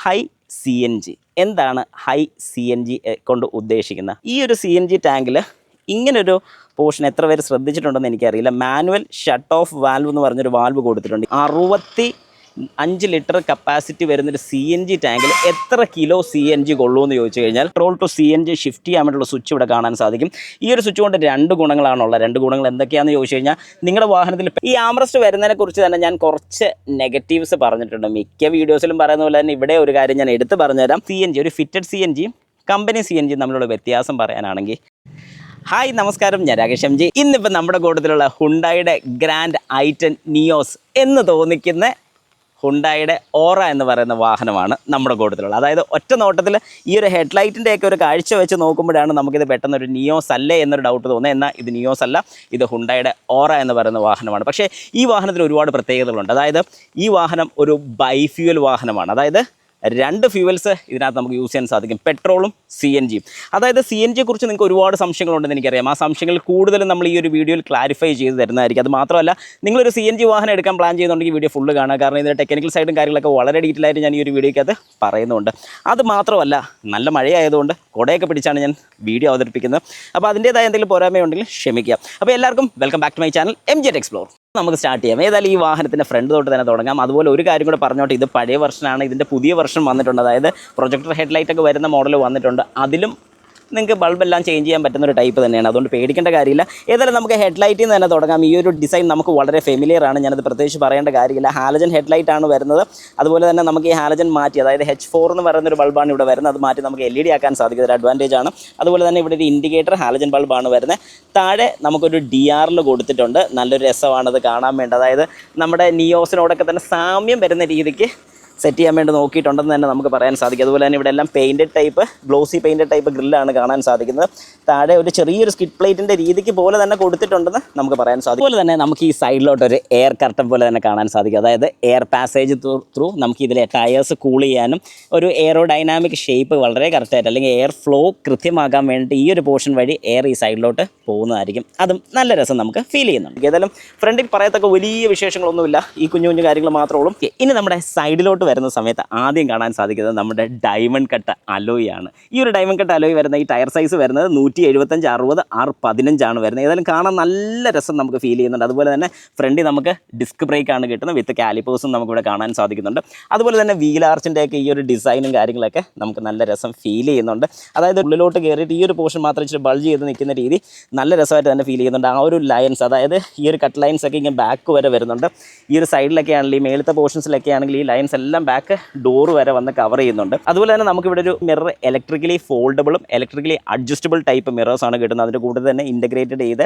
High C N G. എന്താണ് high C N G കൊണ്ട് ഉദ്ദേശിക്കുന്നത്? ഈ ഒരു സി എൻ ജി ടാങ്കിൽ ഇങ്ങനൊരു പോർഷൻ എത്ര പേര് ശ്രദ്ധിച്ചിട്ടുണ്ടെന്ന് എനിക്കറിയില്ല. മാനുവൽ ഷട്ട് ഓഫ് വാൽവ് എന്ന് പറഞ്ഞൊരു വാൽവ് കൊടുത്തിട്ടുണ്ട്. 65 ലിറ്റർ കപ്പാസിറ്റി വരുന്നൊരു സി എൻ ജി ടാങ്കിൽ എത്ര കിലോ സി എൻ ജി കൊള്ളുമെന്ന് ചോദിച്ചു കഴിഞ്ഞാൽ petrol to C N G shift ചെയ്യാൻ വേണ്ടിയുള്ള സ്വിച്ച് ഇവിടെ കാണാൻ സാധിക്കും. ഈ ഒരു സ്വിച്ച് കൊണ്ട് 2 ഗുണങ്ങളാണുള്ളത്. 2 ഗുണങ്ങൾ എന്തൊക്കെയാണെന്ന് ചോദിച്ചു കഴിഞ്ഞാൽ, നിങ്ങളുടെ വാഹനത്തിൽ ഈ ആംറസ്റ്റ് വരുന്നതിനെ കുറിച്ച് തന്നെ ഞാൻ കുറച്ച് നെഗറ്റീവ്സ് പറഞ്ഞിട്ടുണ്ട്. മിക്ക വീഡിയോസിലും പറയുന്ന പോലെ തന്നെ ഇവിടെ ഒരു കാര്യം ഞാൻ എടുത്ത് പറഞ്ഞുതരാം. സി എൻ ജി, ഒരു ഫിറ്റഡ് സി എൻ ജിയും കമ്പനി സി എൻ ജിയും തമ്മിലുള്ള വ്യത്യാസം പറയാനാണെങ്കിൽ, ഹായ് നമസ്കാരം, ഞാൻ രാകേഷ് എം ജി. ഇന്നിപ്പോൾ നമ്മുടെ കൂട്ടത്തിലുള്ള ഹുണ്ടായുടെ ഗ്രാൻഡ് ഐ10 നിയോസ് എന്ന് തോന്നിക്കുന്ന ഹുണ്ടായുടെ ഓറ എന്ന് പറയുന്ന വാഹനമാണ് നമ്മുടെ കൂട്ടത്തിലുള്ളത്. അതായത് ഒറ്റ നോട്ടത്തിൽ ഈ ഒരു ഹെഡ്ലൈറ്റിൻ്റെയൊക്കെ ഒരു കാഴ്ച വെച്ച് നോക്കുമ്പോഴാണ് നമുക്കിത് പെട്ടെന്നൊരു നിയോസ് അല്ലേ എന്നൊരു ഡൗട്ട് തോന്നുന്നത്. എന്നാൽ ഇത് നിയോസ് അല്ല, ഇത് ഹുണ്ടായുടെ ഓറ എന്ന് പറയുന്ന വാഹനമാണ്. പക്ഷേ ഈ വാഹനത്തിന് ഒരുപാട് പ്രത്യേകതകളുണ്ട്. അതായത് ഈ വാഹനം ഒരു ബൈഫ്യൂവൽ വാഹനമാണ്. അതായത് 2 ഫ്യൂവൽസ് ഇതിനകത്ത് നമുക്ക് യൂസ് ചെയ്യാൻ സാധിക്കും, പെട്രോളും സി എൻ ജിയും. അതായത് സി എൻ ജിയെ കുറിച്ച് നിങ്ങൾക്ക് ഒരുപാട് സംശയങ്ങളുണ്ടെന്ന് എനിക്കറിയാം. ആ സംശയങ്ങൾ കൂടുതലും നമ്മൾ ഈ ഒരു വീഡിയോയിൽ ക്ലാരിഫൈ ചെയ്ത് തരുന്നതായിരിക്കും. അത് മാത്രമല്ല, നിങ്ങളൊരു സി എൻ ജി വാഹനം എടുക്കാൻ പ്ലാൻ ചെയ്യുന്നുണ്ടെങ്കിൽ വീഡിയോ ഫുള്ള് കാണുക. കാരണം ഇതിൻ്റെ ടെക്നിക്കൽ സൈഡും കാര്യങ്ങളൊക്കെ വളരെ ഡീറ്റെയിൽ ആയിട്ട് ഞാൻ ഈ ഒരു വീഡിയോയ്ക്കകത്ത് പറയുന്നുണ്ട്. അത് മാത്രമല്ല, നല്ല മഴയായതുകൊണ്ട് കുടയൊക്കെ പിടിച്ചാണ് ഞാൻ വീഡിയോ അവതരിപ്പിക്കുന്നത്. അപ്പോൾ അതിൻ്റേതായ എന്തെങ്കിലും പോരായ്മയുണ്ടെങ്കിൽ ക്ഷമിക്കുക. അപ്പോൾ എല്ലാവർക്കും welcome back to my channel MJ Explore. നമുക്ക് സ്റ്റാർട്ട് ചെയ്യാം. ഏതായാലും ഈ വാഹനത്തിൻ്റെ ഫ്രണ്ട് തൊട്ട് തന്നെ തുടങ്ങാം. അതുപോലെ ഒരു കാര്യം കൂടെ പറഞ്ഞോട്ടെ, ഇത് പഴയ വെർഷനാണ്. ഇതിൻ്റെ പുതിയ വെർഷൻ വന്നിട്ടുണ്ട്. അതായത് പ്രൊജക്ടർ ഹെഡ്ലൈറ്റൊക്കെ വരുന്ന മോഡൽ വന്നിട്ടുണ്ട്. അതിലും നിങ്ങൾക്ക് ബൾബെല്ലാം ചേഞ്ച് ചെയ്യാൻ പറ്റുന്ന ഒരു ടൈപ്പ് തന്നെയാണ്. അതുകൊണ്ട് പേടിക്കേണ്ട കാര്യമില്ല. ഏതായാലും നമുക്ക് ഹെഡ്ലൈറ്റിൽ നിന്ന് തന്നെ തുടങ്ങാം. ഈ ഒരു ഡിസൈൻ നമുക്ക് വളരെ ഫെമിലിയർ ആണ്. ഞാനത് പ്രത്യേകിച്ച് പറയേണ്ട കാര്യമില്ല. ഹാലജൻ ഹെഡ്ലൈറ്റ് ആണ് വരുന്നത്. അതുപോലെ തന്നെ നമുക്ക് ഈ ഹാലജൻ മാറ്റി, അതായത് H4 എന്ന് പറയുന്നൊരു ബൾബാണ് ഇവിടെ വരുന്നത്. അത് മാറ്റി നമുക്ക് LED ആക്കാൻ സാധിക്കും. ഒരു അഡ്വാൻറ്റേജ് ആണ്. അതുപോലെ തന്നെ ഇവിടെ ഒരു ഇൻഡിക്കേറ്റർ ഹാലജൻ ബൾബാണ് വരുന്നത്. താഴെ നമുക്കൊരു DRL കൊടുത്തിട്ടുണ്ട്. നല്ലൊരു രസമാണത് കാണാൻ വേണ്ടി. അതായത് നമ്മുടെ നിയോസിനോടൊക്കെ തന്നെ സാമ്യം വരുന്ന രീതിക്ക് സെറ്റ് ചെയ്യാൻ വേണ്ടി നോക്കിയിട്ടുണ്ടെന്ന് തന്നെ നമുക്ക് പറയാൻ സാധിക്കും. അതുപോലെ തന്നെ ഇവിടെ എല്ലാം painted type, glossy painted type ഗ്രില്ലാണ് കാണാൻ സാധിക്കുന്നത്. താഴെ ഒരു ചെറിയൊരു സ്കിഡ് പ്ലേറ്റിൻ്റെ രീതിക്ക് പോലെ തന്നെ കൊടുത്തിട്ടുണ്ടെന്ന് നമുക്ക് പറയാൻ സാധിക്കും. അതുപോലെ തന്നെ നമുക്ക് ഈ സൈഡിലോട്ടൊരു എയർ കർട്ടൻ പോലെ തന്നെ കാണാൻ സാധിക്കും. അതായത് എയർ പാസേജ് ത്രൂ നമുക്ക് ഇതിലെ ടയേഴ്സ് കൂൾ ചെയ്യാനും ഒരു എയറോ ഡൈനാമിക് ഷേപ്പ് വളരെ കറക്റ്റായിട്ട്, അല്ലെങ്കിൽ എയർ ഫ്ലോ കൃത്യമാക്കാൻ വേണ്ടി ഈ ഒരു പോർഷൻ വഴി എയർ ഈ സൈഡിലോട്ട് പോകുന്നതായിരിക്കും. അതും നല്ല രസം നമുക്ക് ഫീൽ ചെയ്യുന്നുണ്ട്. ഏതായാലും ഫ്രണ്ടിൽ പറയത്തക്ക വലിയ വിശേഷങ്ങളൊന്നുമില്ല. ഈ കുഞ്ഞു കുഞ്ഞു കാര്യങ്ങൾ മാത്രമേ ഉള്ളൂ. ഇനി നമ്മുടെ സൈഡിലോട്ട് വരുന്ന സമയത്ത് ആദ്യം കാണാൻ സാധിക്കുന്നത് നമ്മുടെ ഡയമണ്ട് കട്ട് അലോയ് ആണ്. ഈ ഒരു ഡയമണ്ട് കട്ട് അലോയ് വരുന്ന ഈ ടയർ സൈസ് വരുന്നത് 175 60 R15 ആണ് വരുന്നത്. ഏതായാലും കാണാൻ നല്ല രസം നമുക്ക് ഫീൽ ചെയ്യുന്നുണ്ട്. അതുപോലെ തന്നെ ഫ്രണ്ടിൽ നമുക്ക് ഡിസ്ക് ബ്രേക്ക് ആണ് കിട്ടുന്നത്. വിത്ത് കാലിപ്പേഴ്സും നമുക്കിവിടെ കാണാൻ സാധിക്കുന്നുണ്ട്. അതുപോലെ തന്നെ വീൽ ആർച്ചിൻ്റെയൊക്കെ ഈ ഒരു ഡിസൈനും കാര്യങ്ങളൊക്കെ നമുക്ക് നല്ല രസം ഫീൽ ചെയ്യുന്നുണ്ട്. അതായത് ഉള്ളിലോട്ട് കയറിയിട്ട് ഈ ഒരു പോർഷൻ മാത്രം ഇച്ചിരി ബൾജ് ചെയ്ത് നിൽക്കുന്ന രീതി നല്ല രസമായിട്ട് തന്നെ ഫീൽ ചെയ്യുന്നുണ്ട്. ആ ഒരു ലൈൻസ്, അതായത് ഈ ഒരു കട്ട് ലൈൻസ് ഒക്കെ ഇങ്ങനെ ബാക്ക് വരെ വരുന്നുണ്ട്. ഈ ഒരു സൈഡിലൊക്കെ ആണെങ്കിൽ, ഈ മേളത്തെ പോർഷൻസിലൊക്കെ ആണെങ്കിൽ ഈ ലൈൻസ് എല്ലാം ബാക്ക് ഡോർ വരെ വന്ന് കവർ ചെയ്യുന്നുണ്ട്. അതുപോലെ തന്നെ നമുക്കിവിടെ ഒരു മിറർ ഇലക്ട്രിക്കലി ഫോൾഡബിളും ഇലക്ട്രിക്കലി അഡ്ജസ്റ്റബിൾ ടൈപ്പ് മിറേഴ്സാണ് കിട്ടുന്നത്. അതിൻ്റെ കൂടെ തന്നെ ഇൻ്റഗ്രേറ്റഡ് ചെയ്ത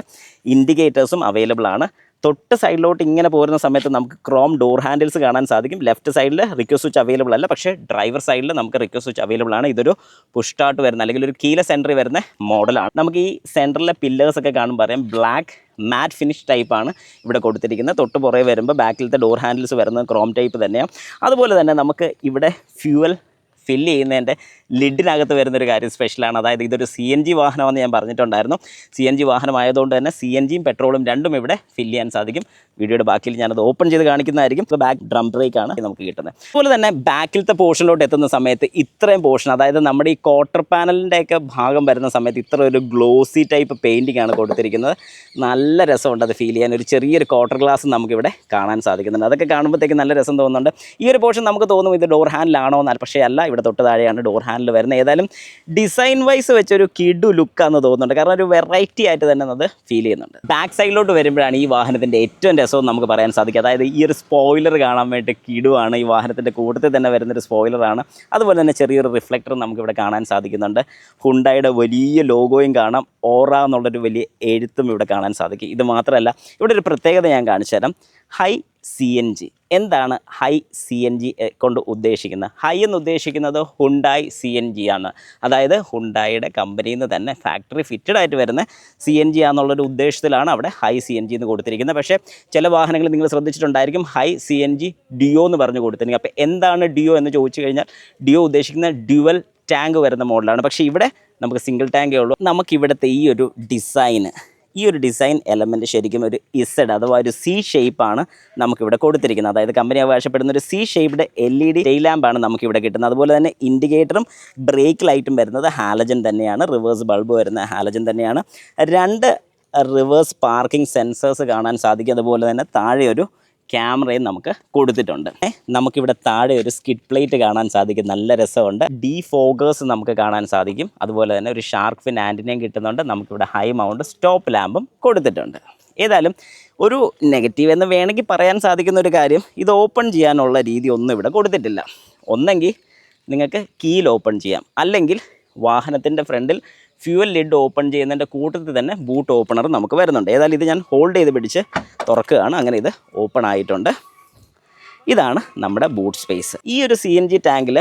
ഇൻഡിക്കേറ്റേഴ്സും അവൈലബിൾ ആണ്. തൊട്ട് സൈഡിലോട്ട് ഇങ്ങനെ പോരുന്ന സമയത്ത് നമുക്ക് ക്രോം ഡോർ ഹാൻഡിൽസ് കാണാൻ സാധിക്കും. ലെഫ്റ്റ് സൈഡിൽ റിക്വസ്റ്റ് സ്വിച്ച് അവൈലബിൾ അല്ല, പക്ഷേ ഡ്രൈവർ സൈഡിൽ നമുക്ക് റിക്വസ്റ്റ് സ്വിച്ച് അവൈലബിൾ ആണ്. ഇതൊരു പുഷ് സ്റ്റാർട്ട് വരുന്ന, അല്ലെങ്കിൽ ഒരു കീലെസ് എൻട്രി വരുന്ന മോഡലാണ്. നമുക്ക് ഈ സെൻറ്ററിലെ പില്ലേഴ്സൊക്കെ കാണുമ്പോൾ പറയാം ബ്ലാക്ക് മാറ്റ് ഫിനിഷ് ടൈപ്പാണ് ഇവിടെ കൊടുത്തിരിക്കുന്നത്. തൊട്ട് പുറകെ വരുമ്പോൾ ബാക്കിലത്തെ ഡോർ ഹാൻഡിൽസ് വരുന്നത് ക്രോം ടൈപ്പ് തന്നെയാണ്. അതുപോലെ തന്നെ നമുക്ക് ഇവിടെ ഫ്യൂവൽ ഫില്ല് ചെയ്യുന്നതിൻ്റെ ലിഡിനകത്ത് വരുന്നൊരു കാര്യം സ്പെഷ്യലാണ്. അതായത് ഇതൊരു സി എൻ ജി വാഹനമെന്ന് ഞാൻ പറഞ്ഞിട്ടുണ്ടായിരുന്നു. സി എൻ ജി വാഹനമായതുകൊണ്ട് തന്നെ സി എൻ ജിയും പെട്രോളും രണ്ടും ഇവിടെ ഫില്ല് ചെയ്യാൻ സാധിക്കും. വീഡിയോയുടെ ബാക്കിൽ ഞാനത് ഓപ്പൺ ചെയ്ത് കാണിക്കുന്നതായിരിക്കും. ബാക്ക് ഡ്രം ബ്രേക്കാണ് നമുക്ക് കിട്ടുന്നത്. അതുപോലെ തന്നെ ബാക്കിലത്തെ പോർഷനിലോട്ട് എത്തുന്ന സമയത്ത് ഇത്രയും പോർഷൻ, അതായത് നമ്മുടെ ഈ ക്വാർട്ടർ പാനലിൻ്റെയൊക്കെ ഭാഗം വരുന്ന സമയത്ത് ഇത്ര ഒരു ഗ്ലോസി ടൈപ്പ് പെയിൻറ്റിംഗ് ആണ് കൊടുത്തിരിക്കുന്നത്. നല്ല രസമുണ്ട് അത് ഫീൽ ചെയ്യാൻ. ഒരു ചെറിയൊരു ക്വാർട്ടർ ഗ്ലാസ് നമുക്കിവിടെ കാണാൻ സാധിക്കുന്നുണ്ട്. അതൊക്കെ കാണുമ്പോഴത്തേക്ക് നല്ല രസം തോന്നുന്നുണ്ട്. ഈ ഒരു പോർഷൻ നമുക്ക് തോന്നും ഇത് ഡോർ ഹാൻഡിലാണോ എന്നാൽ, പക്ഷേ അല്ല, ഇവിടെ തൊട്ട് താഴെയാണ് ഡോർ ഹാൻഡിൽ വരുന്നത്. ഏതായാലും ഡിസൈൻ വൈസ് വെച്ചൊരു കിഡു ലുക്കാണെന്ന് തോന്നുന്നുണ്ട്. കാരണം ഒരു വെറൈറ്റി ആയിട്ട് തന്നെ അത് ഫീൽ ചെയ്യുന്നുണ്ട്. ബാക്ക് സൈഡിലോട്ട് വരുമ്പോഴാണ് ഈ വാഹനത്തിൻ്റെ ഏറ്റവും രസവും നമുക്ക് പറയാൻ സാധിക്കും. അതായത് ഈ ഒരു സ്പോയിലർ കാണാൻ വേണ്ടി കിടുവാണ്. ഈ വാഹനത്തിൻ്റെ കൂട്ടത്തിൽ തന്നെ വരുന്നൊരു സ്പോയിലറാണ്. അതുപോലെ തന്നെ ചെറിയൊരു റിഫ്ലക്ടർ നമുക്കിവിടെ കാണാൻ സാധിക്കുന്നുണ്ട്. ഹുണ്ടായുടെ വലിയ ലോഗോയും കാണാം. ഓറ എന്നുള്ളൊരു വലിയ എഴുത്തും ഇവിടെ കാണാൻ സാധിക്കും. ഇത് മാത്രമല്ല, ഇവിടെ ഒരു പ്രത്യേകത ഞാൻ കാണിച്ചു തരാം. High C N G. എന്താണ് ഹൈ സി എൻ ജി കൊണ്ട് ഉദ്ദേശിക്കുന്നത്? ഹൈ എന്ന് ഉദ്ദേശിക്കുന്നത് ഹുണ്ടായി സി എൻ ജി ആണ്. അതായത് ഹുണ്ടായുടെ കമ്പനിയിൽ നിന്ന് തന്നെ ഫാക്ടറി ഫിറ്റഡ് ആയിട്ട് വരുന്ന സി എൻ ജി ആണെന്നുള്ളൊരു ഉദ്ദേശത്തിലാണ് അവിടെ ഹൈ സി എൻ ജി എന്ന് കൊടുത്തിരിക്കുന്നത്. പക്ഷേ ചില വാഹനങ്ങൾ നിങ്ങൾ ശ്രദ്ധിച്ചിട്ടുണ്ടായിരിക്കും Hy C N G Duo എന്ന് പറഞ്ഞ് കൊടുത്തിരിക്കുന്നത്. അപ്പോൾ എന്താണ് ഡിയോ എന്ന് ചോദിച്ചു കഴിഞ്ഞാൽ, ഡിയോ ഉദ്ദേശിക്കുന്ന ഡ്യുവൽ ടാങ്ക് വരുന്ന മോഡലാണ്. പക്ഷേ ഇവിടെ നമുക്ക് സിംഗിൾ ടാങ്കേ ഉള്ളൂ. നമുക്കിവിടുത്തെ ഈ ഒരു ഡിസൈന് ഈ ഒരു ഡിസൈൻ എലമെൻറ്റ് ശരിക്കും ഒരു ഇസഡ് അഥവാ ഒരു സി ഷേപ്പാണ് നമുക്കിവിടെ കൊടുത്തിരിക്കുന്നത്. അതായത് കമ്പനി അവകാശപ്പെടുന്ന ഒരു സി ഷേപ്ഡ് LED ടെയിൽ ലാമ്പാണ് നമുക്കിവിടെ കിട്ടുന്നത്. അതുപോലെ തന്നെ ഇൻഡിക്കേറ്ററും ബ്രേക്ക് ലൈറ്റും വരുന്നത് ഹാലജൻ തന്നെയാണ്. റിവേഴ്സ് ബൾബ് വരുന്ന ഹാലജൻ തന്നെയാണ്. 2 റിവേഴ്സ് പാർക്കിംഗ് സെൻസേഴ്സ് കാണാൻ സാധിക്കും. അതുപോലെ തന്നെ താഴെ ഒരു ക്യാമറയും നമുക്ക് കൊടുത്തിട്ടുണ്ട്. നമുക്കിവിടെ താഴെ ഒരു സ്കിഡ് പ്ലേറ്റ് കാണാൻ സാധിക്കും, നല്ല രസമുണ്ട്. ഡീഫോഗേഴ്സ് നമുക്ക് കാണാൻ സാധിക്കും. അതുപോലെ തന്നെ ഒരു ഷാർക്ക് ഫിൻ ആൻറ്റിനയും കിട്ടുന്നുണ്ട്. നമുക്കിവിടെ ഹൈ മൗണ്ട് സ്റ്റോപ്പ് ലാമ്പും കൊടുത്തിട്ടുണ്ട്. ഏതായാലും ഒരു നെഗറ്റീവ് എന്ന് വേണമെങ്കിൽ പറയാൻ സാധിക്കുന്ന ഒരു കാര്യം, ഇത് ഓപ്പൺ ചെയ്യാനുള്ള രീതി ഒന്നും ഇവിടെ കൊടുത്തിട്ടില്ല. ഒന്നെങ്കിൽ നിങ്ങൾക്ക് കീയിൽ ഓപ്പൺ ചെയ്യാം, അല്ലെങ്കിൽ വാഹനത്തിൻ്റെ ഫ്രണ്ടിൽ ഫ്യൂവൽ ലിഡ് ഓപ്പൺ ചെയ്യുന്നതിൻ്റെ കൂട്ടത്തിൽ തന്നെ ബൂട്ട് ഓപ്പണർ നമുക്ക് വരുന്നുണ്ട്. ഏതായാലും ഇത് ഞാൻ ഹോൾഡ് ചെയ്ത് പിടിച്ച് തുറക്കുകയാണ്. അങ്ങനെ ഇത് ഓപ്പൺ ആയിട്ടുണ്ട്. ഇതാണ് നമ്മുടെ ബൂട്ട് സ്പേസ്. ഈ ഒരു CNG ടാങ്കിൽ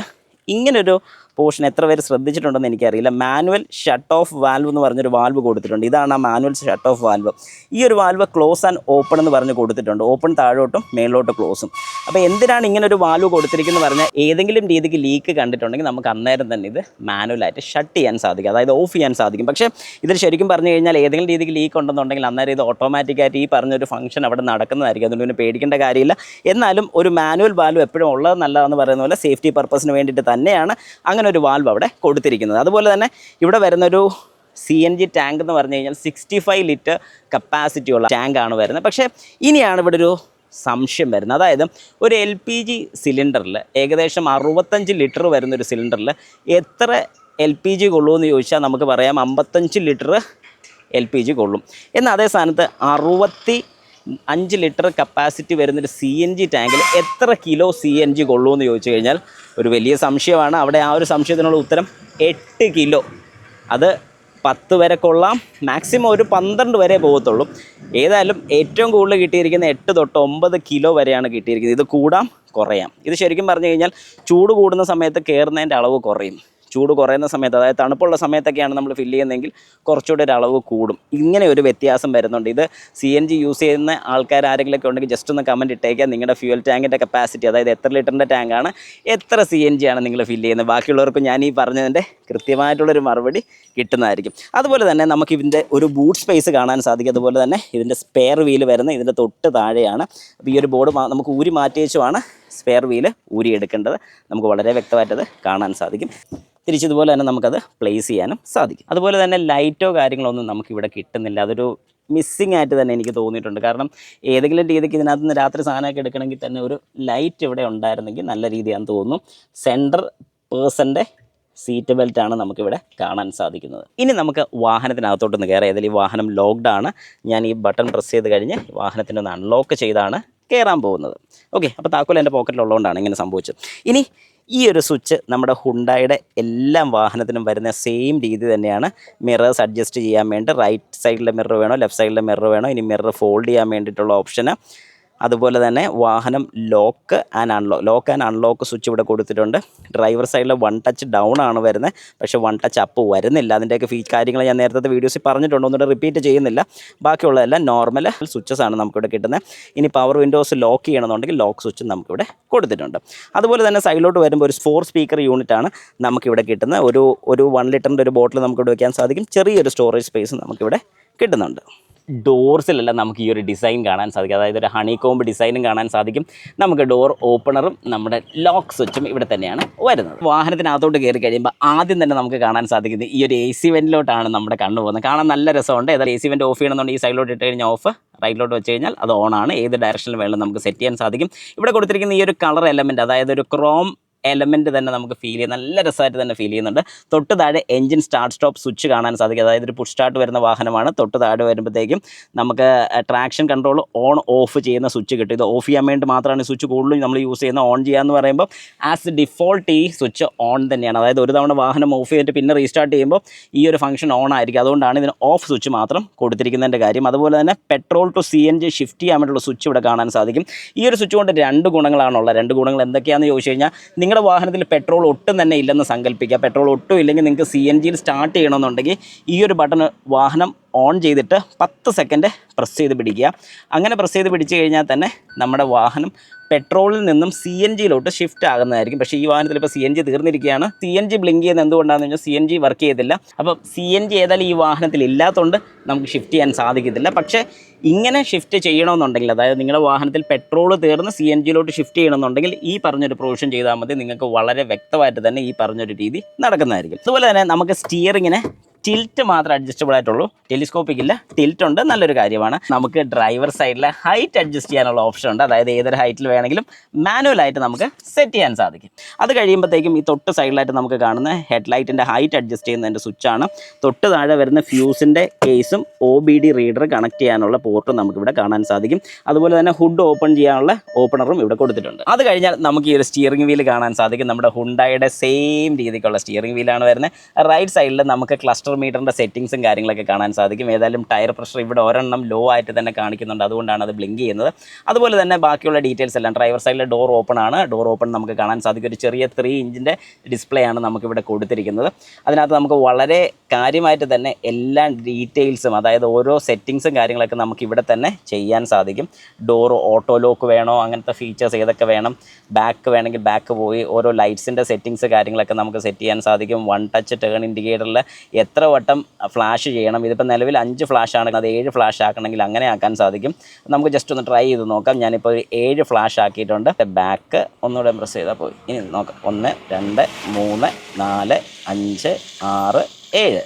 ഇങ്ങനൊരു പോർഷൻ എത്ര പേര് ശ്രദ്ധിച്ചിട്ടുണ്ടെന്ന് എനിക്കറിയില്ല. മാനുവൽ ഷട്ട് ഓഫ് വാൽവ് എന്ന് പറഞ്ഞൊരു വാൽവ് കൊടുത്തിട്ടുണ്ട്. ഇതാണ് ആ മാനുവൽ ഷട്ട് ഓഫ് വാൽവ്. ഈ ഒരു വാൽവ് ക്ലോസ് ആൻഡ് ഓപ്പൺ എന്ന് പറഞ്ഞ് കൊടുത്തിട്ടുണ്ട്. ഓപ്പൺ താഴോട്ടും മേലോട്ട് ക്ലോസും. അപ്പോൾ എന്തിനാണ് ഇങ്ങനൊരു വാൽവ് കൊടുത്തിരിക്കുന്നത് പറഞ്ഞാൽ, ഏതെങ്കിലും രീതിക്ക് ലീക്ക് കണ്ടിട്ടുണ്ടെങ്കിൽ നമുക്ക് അന്നേരം തന്നെ ഇത് മാനുവലായിട്ട് ഷട്ട് ചെയ്യാൻ സാധിക്കും, അതായത് ഓഫ് ചെയ്യാൻ സാധിക്കും. പക്ഷേ ഇതിൽ ശരിക്കും പറഞ്ഞു കഴിഞ്ഞാൽ ഏതെങ്കിലും രീതിക്ക് ലീക്ക് ഉണ്ടെന്നുണ്ടെങ്കിൽ അന്നേരം ഇത് ഓട്ടോമാറ്റിക്കായിട്ട് ഈ പറഞ്ഞൊരു ഫംഗ്ഷൻ അവിടെ നടക്കുന്നതായിരിക്കും. അതുകൊണ്ട് പിന്നെ പേടിക്കേണ്ട കാര്യമില്ല. എന്നാലും ഒരു മാനുവൽ വാൽവ് എപ്പോഴും ഉള്ളത് നല്ലതെന്ന് പറയുന്ന പോലെ സേഫ്റ്റി പർപ്പസിന് വേണ്ടിയിട്ട് തന്നെയാണ് അങ്ങനെ ഒരു വാൽവ് അവിടെ കൊടുത്തിരിക്കുന്നത്. അതുപോലെ തന്നെ ഇവിടെ വരുന്നൊരു CNG ടാങ്ക് എന്ന് പറഞ്ഞു കഴിഞ്ഞാൽ 65 ലിറ്റർ കപ്പാസിറ്റിയുള്ള ടാങ്കാണ് വരുന്നത്. പക്ഷേ ഇനിയാണ് ഇവിടെ ഒരു സംശയം വരുന്നത്. അതായത് ഒരു LPG സിലിണ്ടറിൽ ഏകദേശം 65 ലിറ്റർ വരുന്നൊരു സിലിണ്ടറിൽ എത്ര LPG കൊള്ളുമെന്ന് ചോദിച്ചാൽ നമുക്ക് പറയാം 55 ലിറ്റർ LPG കൊള്ളും. എന്നാൽ അതേ സ്ഥാനത്ത് 65 ലിറ്റർ കപ്പാസിറ്റി വരുന്നൊരു CNG ടാങ്കിൽ എത്ര കിലോ CNG കൊള്ളുമെന്ന് ചോദിച്ചു കഴിഞ്ഞാൽ ഒരു വലിയ സംശയമാണ്. അവിടെ ആ ഒരു സംശയത്തിനുള്ള ഉത്തരം 8 കിലോ. അത് 10 വരെ കൊള്ളാം, മാക്സിമം ഒരു 12 വരെ പോകത്തുള്ളൂ. ഏതായാലും ഏറ്റവും കൂടുതൽ കിട്ടിയിരിക്കുന്ന 8 തൊട്ട് 9 കിലോ വരെയാണ് കിട്ടിയിരിക്കുന്നത്. ഇത് കൂടാം കുറയാം. ഇത് ശരിക്കും പറഞ്ഞു കഴിഞ്ഞാൽ ചൂട് കൂടുന്ന സമയത്ത് കയറുന്നതിൻ്റെ അളവ് കുറയും. ചൂട് കുറയുന്ന സമയത്ത്, അതായത് തണുപ്പുള്ള സമയത്തൊക്കെയാണ് നമ്മൾ ഫില്ല് ചെയ്യുന്നതെങ്കിൽ കുറച്ചുകൂടെ ഒരു അളവ് കൂടും. ഇങ്ങനെ ഒരു വ്യത്യാസം വരുന്നുണ്ട്. ഇത് CNG യൂസ് ചെയ്യുന്ന ആൾക്കാർ ആരെങ്കിലുമൊക്കെ ഉണ്ടെങ്കിൽ ജസ്റ്റ് ഒന്ന് കമൻറ്റ് ഇട്ടേക്കാം. നിങ്ങളുടെ ഫ്യൂൽ ടാങ്കിൻ്റെ കപ്പാസിറ്റി, അതായത് എത്ര ലിറ്ററിൻ്റെ ടാങ്കാണ്, എത്ര CNG ആണ് നിങ്ങൾ ഫില്ല് ചെയ്യുന്നത്. ബാക്കിയുള്ളവർക്ക് ഞാൻ ഈ പറഞ്ഞതിൻ്റെ കൃത്യമായിട്ടുള്ളൊരു മറുപടി കിട്ടുന്നതായിരിക്കും. അതുപോലെ തന്നെ നമുക്ക് ഇതിൻ്റെ ഒരു ബൂട്ട് സ്പേസ് കാണാൻ സാധിക്കും. അതുപോലെ തന്നെ ഇതിൻ്റെ സ്പെയർ വീല് വരുന്ന ഇതിൻ്റെ തൊട്ട് താഴെയാണ്. അപ്പോൾ ഈ ഒരു ബോർഡ് നമുക്ക് ഊരി മാറ്റി വെച്ചുമാണ് സ്പെയർ വീല് ഊരിയെടുക്കേണ്ടത്. നമുക്ക് വളരെ വ്യക്തമായിട്ടത് കാണാൻ സാധിക്കും. തിരിച്ചതുപോലെ തന്നെ നമുക്കത് പ്ലേസ് ചെയ്യാനും സാധിക്കും. അതുപോലെ തന്നെ ലൈറ്റോ കാര്യങ്ങളോ ഒന്നും നമുക്കിവിടെ കിട്ടുന്നില്ല. അതൊരു മിസ്സിങ് ആയിട്ട് തന്നെ എനിക്ക് തോന്നിയിട്ടുണ്ട്. കാരണം ഏതെങ്കിലും രീതിക്ക് ഇതിനകത്ത് നിന്ന് രാത്രി സാധനമൊക്കെ എടുക്കണമെങ്കിൽ തന്നെ ഒരു ലൈറ്റ് ഇവിടെ ഉണ്ടായിരുന്നെങ്കിൽ നല്ല രീതിയാണെന്ന് തോന്നുന്നു. സെൻറ്റർ പേഴ്സൻ്റെ സീറ്റ് ബെൽറ്റാണ് നമുക്കിവിടെ കാണാൻ സാധിക്കുന്നത്. ഇനി നമുക്ക് വാഹനത്തിനകത്തോട്ടൊന്ന് കയറാം. ഏതായാലും ഈ വാഹനം ലോക്ക്ഡ് ആണ്. ഞാൻ ഈ ബട്ടൺ പ്രസ് ചെയ്ത് കഴിഞ്ഞ് വാഹനത്തിനൊന്ന് അൺലോക്ക് ചെയ്താണ് കയറാൻ പോകുന്നത്. ഓക്കെ, അപ്പോൾ താക്കോൽ എൻ്റെ പോക്കറ്റിലുള്ളതുകൊണ്ടാണ് ഇങ്ങനെ സംഭവിച്ചത്. ഇനി ഈ ഒരു സ്വിച്ച് നമ്മുടെ ഹുണ്ടായുടെ എല്ലാ വാഹനത്തിനും വരുന്ന സെയിം രീതി തന്നെയാണ്. മിറേഴ്സ് അഡ്ജസ്റ്റ് ചെയ്യാൻ വേണ്ടി റൈറ്റ് സൈഡിലെ മിറർ വേണോ ലെഫ്റ്റ് സൈഡിലെ മിറർ വേണോ, ഇനി മിറർ ഫോൾഡ് ചെയ്യാൻ വേണ്ടിയിട്ടുള്ള ഓപ്ഷന്, അതുപോലെ തന്നെ വാഹനം ലോക്ക് ആൻഡ് അൺലോക്ക് സ്വിച്ച് ഇവിടെ കൊടുത്തിട്ടുണ്ട്. ഡ്രൈവർ സൈഡിൽ 1 ടച്ച് ഡൗൺ ആണ് വരുന്നത്, പക്ഷേ 1 ടച്ച് അപ്പ് വരുന്നില്ല. അതിൻ്റെയൊക്കെ കാര്യങ്ങൾ ഞാൻ നേരത്തെ വീഡിയോസിൽ പറഞ്ഞിട്ടുണ്ട്, ഒന്നുകൂടെ റിപ്പീറ്റ് ചെയ്യുന്നില്ല. ബാക്കിയുള്ളതെല്ലാം നോർമൽ സ്വിച്ചസ് ആണ് നമുക്കിവിടെ കിട്ടുന്നത്. ഇനി പവർ വിൻഡോസ് ലോക്ക് ചെയ്യണമെന്നുണ്ടെങ്കിൽ ലോക്ക് സ്വിച്ച് നമുക്കിവിടെ കൊടുത്തിട്ടുണ്ട്. അതുപോലെ തന്നെ സൈഡിലോട്ട് വരുമ്പോൾ ഒരു 4 സ്പീക്കർ യൂണിറ്റ് ആണ് നമുക്കിവിടെ കിട്ടുന്നത്. ഒരു 1 ലിറ്ററിൻ്റെ ഒരു ബോട്ടിൽ നമുക്കിവിടെ വയ്ക്കാൻ സാധിക്കും. ചെറിയൊരു സ്റ്റോറേജ് സ്പേസ് നമുക്കിവിടെ കിട്ടുന്നുണ്ട്. ഡോർസിലെല്ലാം നമുക്ക് ഈ ഒരു ഡിസൈൻ കാണാൻ സാധിക്കും. അതായത് ഒരു ഹണി കോംബ് ഡിസൈനും കാണാൻ സാധിക്കും. നമുക്ക് ഡോർ ഓപ്പണറും നമ്മുടെ ലോക്ക് സ്വിച്ചും ഇവിടെ തന്നെയാണ് വരുന്നത്. വാഹനത്തിനകത്തോട്ട് കയറി കഴിയുമ്പോൾ ആദ്യം തന്നെ നമുക്ക് കാണാൻ സാധിക്കുന്നത് ഈ ഒരു AC വെൻറ്റിലോട്ടാണ് നമ്മുടെ കണ്ണ് പോകുന്നത്. കാണാൻ നല്ല രസമുണ്ട്. ഏതായാലും AC വെൻറ്റ് ഓഫ് ചെയ്യണമെന്നുണ്ടെങ്കിൽ ഈ സൈഡിലോട്ട് ഇട്ട് കഴിഞ്ഞാൽ ഓഫ്, റൈറ്റിലോട്ട് വെച്ച് കഴിഞ്ഞാൽ അത് ഓണാണ്. ഏത് ഡയറക്ഷനിൽ വേണം നമുക്ക് സെറ്റ് ചെയ്യാൻ സാധിക്കും. ഇവിടെ കൊടുത്തിരിക്കുന്ന ഈ ഒരു കളർ എലമെൻറ്റ്, അതായത് ഒരു ക്രോം എലമെൻറ്റ് തന്നെ നമുക്ക് ഫീൽ ചെയ്യും, നല്ല രസമായിട്ട് തന്നെ ഫീൽ ചെയ്യുന്നുണ്ട്. തൊട്ട് താഴെ എൻജിൻ സ്റ്റാർട്ട് സ്റ്റോപ്പ് സ്വിച്ച് കാണാൻ സാധിക്കും. അതായത് ഒരു പുഷ് സ്റ്റാർട്ട് വരുന്ന വാഹനമാണ്. തൊട്ട് താഴെ വരുമ്പോഴത്തേക്കും നമുക്ക് ട്രാക്ഷൻ കൺട്രോൾ ഓൺ ഓഫ് ചെയ്യുന്ന സ്വിച്ച് കിട്ടും. ഇത് ഓഫ് ചെയ്യാൻ വേണ്ടി മാത്രമാണ് ഈ സ്വിച്ച് കൂടുതലും നമ്മൾ യൂസ് ചെയ്യുന്നത്. ഓൺ ചെയ്യാന്ന് പറയുമ്പോൾ ആസ് ഡിഫോൾട്ട് ഈ സ്വിച്ച് ഓൺ തന്നെയാണ്. അതായത് ഒരു തവണ വാഹനം ഓഫ് ചെയ്തിട്ട് പിന്നെ റീസ്റ്റാർട്ട് ചെയ്യുമ്പോൾ ഈ ഒരു ഫംഗ്ഷൻ ഓൺ ആയിരിക്കും. അതുകൊണ്ടാണ് ഇതിന് ഓഫ് സ്വിച്ച് മാത്രം കൊടുത്തിരിക്കുന്നതിൻ്റെ കാര്യം. അതുപോലെ തന്നെ പെട്രോൾ ടു CNG ഷിഫ്റ്റ് ചെയ്യാൻ വേണ്ടിയുള്ള സ്വിച്ച് ഇവിടെ കാണാൻ സാധിക്കും. ഈ ഒരു സ്വിച്ച് കൊണ്ട് 2 ഗുണങ്ങളാണുള്ളത്. 2 ഗുണങ്ങൾ എന്തൊക്കെയാണെന്ന് ചോദിച്ചു കഴിഞ്ഞാൽ, നിങ്ങളുടെ വാഹനത്തിൽ പെട്രോൾ ഒട്ടും തന്നെ ഇല്ലെന്ന് സങ്കല്പിക്കുക. പെട്രോൾ ഒട്ടും ഇല്ലെങ്കിൽ നിങ്ങൾക്ക് CNGയിൽ സ്റ്റാർട്ട് ചെയ്യണമെന്നുണ്ടെങ്കിൽ ഈ ഒരു ബട്ടൺ വാഹനം ഓൺ ചെയ്തിട്ട് 10 സെക്കൻഡ് പ്രസ് ചെയ്ത് പിടിക്കുക. അങ്ങനെ പ്രസ് ചെയ്ത് പിടിച്ച് കഴിഞ്ഞാൽ തന്നെ നമ്മുടെ വാഹനം പെട്രോളിൽ നിന്നും CNGയിലോട്ട് ഷിഫ്റ്റ് ആകുന്നതായിരിക്കും. പക്ഷേ ഈ വാഹനത്തിൽ ഇപ്പോൾ CNG തീർന്നിരിക്കുകയാണ്. CNG ബ്ലിങ്ക് ചെയ്യുന്നത് എന്തുകൊണ്ടാണെന്ന് വെച്ചാൽ CNG വർക്ക് ചെയ്തില്ല. അപ്പം CNG ഏതായാലും ഈ വാഹനത്തിൽ ഇല്ലാത്തതുകൊണ്ട് നമുക്ക് ഷിഫ്റ്റ് ചെയ്യാൻ സാധിക്കത്തില്ല. പക്ഷേ ഇങ്ങനെ ഷിഫ്റ്റ് ചെയ്യണമെന്നുണ്ടെങ്കിൽ, അതായത് നിങ്ങളുടെ വാഹനത്തിൽ പെട്രോൾ തീർന്ന് CNGയിലോട്ട് ഷിഫ്റ്റ് ചെയ്യണമെന്നുണ്ടെങ്കിൽ ഈ പറഞ്ഞൊരു പ്രൊവിഷൻ ചെയ്താൽ മതി. നിങ്ങൾക്ക് വളരെ വ്യക്തമായിട്ട് തന്നെ ഈ പറഞ്ഞൊരു രീതി നടക്കുന്നതായിരിക്കും. അതുപോലെ തന്നെ നമുക്ക് സ്റ്റിയറിങ്ങിനെ ടിൽറ്റ് മാത്രം അഡ്ജസ്റ്റബിൾ ആയിട്ടുള്ളൂ, ടെലിസ്കോപ്പിക് ഇല്ല. ടിൽറ്റ് ഉണ്ട്, നല്ലൊരു കാര്യമാണ്. നമുക്ക് ഡ്രൈവർ സൈഡിലെ ഹൈറ്റ് അഡ്ജസ്റ്റ് ചെയ്യാനുള്ള ഓപ്ഷൻ ഉണ്ട്. അതായത് ഏതൊരു ഹൈറ്റിൽ വേണമെങ്കിലും മാനുവലായിട്ട് നമുക്ക് സെറ്റ് ചെയ്യാൻ സാധിക്കും. അത് കഴിയുമ്പോഴത്തേക്കും ഈ തൊട്ട് സൈഡിലായിട്ട് നമുക്ക് കാണുന്ന ഹെഡ്ലൈറ്റിൻ്റെ ഹൈറ്റ് അഡ്ജസ്റ്റ് ചെയ്യുന്നതിൻ്റെ സ്വിച്ചാണ്. തൊട്ട് താഴെ വരുന്ന ഫ്യൂസിൻ്റെ കേസും OBD റീഡർ കണക്ട് ചെയ്യാനുള്ള പോർട്ടും നമുക്കിവിടെ കാണാൻ സാധിക്കും. അതുപോലെ തന്നെ ഹുഡ് ഓപ്പൺ ചെയ്യാനുള്ള ഓപ്പണറും ഇവിടെ കൊടുത്തിട്ടുണ്ട്. അത് കഴിഞ്ഞാൽ നമുക്ക് ഈ ഒരു സ്റ്റിയറിംഗ് വീല് കാണാൻ സാധിക്കും. നമ്മുടെ ഹുണ്ടായുടെ സെയിം രീതിക്കുള്ള സ്റ്റിയറിംഗ് വീലാണ് വരുന്നത്. റൈറ്റ് സൈഡിൽ നമുക്ക് ക്ലസ്റ്റർ മീറ്ററിൻ്റെ സെറ്റിങ്സും കാര്യങ്ങളൊക്കെ കാണാൻ സാധിക്കും. ഏതായാലും ടയർ പ്രഷർ ഇവിടെ ഒരെണ്ണം ലോ ആയിട്ട് തന്നെ കാണിക്കുന്നുണ്ട്, അതുകൊണ്ടാണ് അത് ബ്ലിങ്ക് ചെയ്യുന്നത്. അതുപോലെ തന്നെ ബാക്കിയുള്ള ഡീറ്റെയിൽസ് എല്ലാം ഡ്രൈവർ സൈഡിലെ ഡോർ ഓപ്പൺ ആണ്. ഡോർ ഓപ്പൺ നമുക്ക് കാണാൻ സാധിക്കും. ഒരു ചെറിയ 3 ഇഞ്ചിൻ്റെ ഡിസ്പ്ലേ ആണ് നമുക്കിവിടെ കൊടുത്തിരിക്കുന്നത്. അതിനകത്ത് നമുക്ക് വളരെ കാര്യമായിട്ട് തന്നെ എല്ലാ ഡീറ്റെയിൽസും, അതായത് ഓരോ സെറ്റിങ്സും കാര്യങ്ങളൊക്കെ നമുക്ക് ഇവിടെ തന്നെ ചെയ്യാൻ സാധിക്കും. ഡോർ ഓട്ടോ ലോക്ക് വേണോ, അങ്ങനത്തെ ഫീച്ചേഴ്സ് ഏതൊക്കെ വേണം, ബാക്ക് വേണമെങ്കിൽ ബാക്ക് പോയി ഓരോ ലൈറ്റ്സിൻ്റെ സെറ്റിങ്സ് കാര്യങ്ങളൊക്കെ നമുക്ക് സെറ്റ് ചെയ്യാൻ സാധിക്കും. 1 ടച്ച് ടേൺ ഇൻഡിക്കേറ്ററിൽ എത്ര വട്ടം ഫ്ലാഷ് ചെയ്യണം, ഇതിപ്പോൾ നിലവിൽ 5 ഫ്ലാഷ് ആണ്, അത് 7 ഫ്ലാഷ് ആക്കണമെങ്കിൽ അങ്ങനെ ആക്കാൻ സാധിക്കും. നമുക്ക് ജസ്റ്റ് ഒന്ന് ട്രൈ ചെയ്ത് നോക്കാം. ഞാനിപ്പോൾ 7 ഫ്ലാഷ് ആക്കിയിട്ടുണ്ട്. ബാക്ക് ഒന്നുകൂടെ പ്രസ് ചെയ്താൽ പോയി. ഇനി നോക്കാം. 1 2 3 4 5 6 7.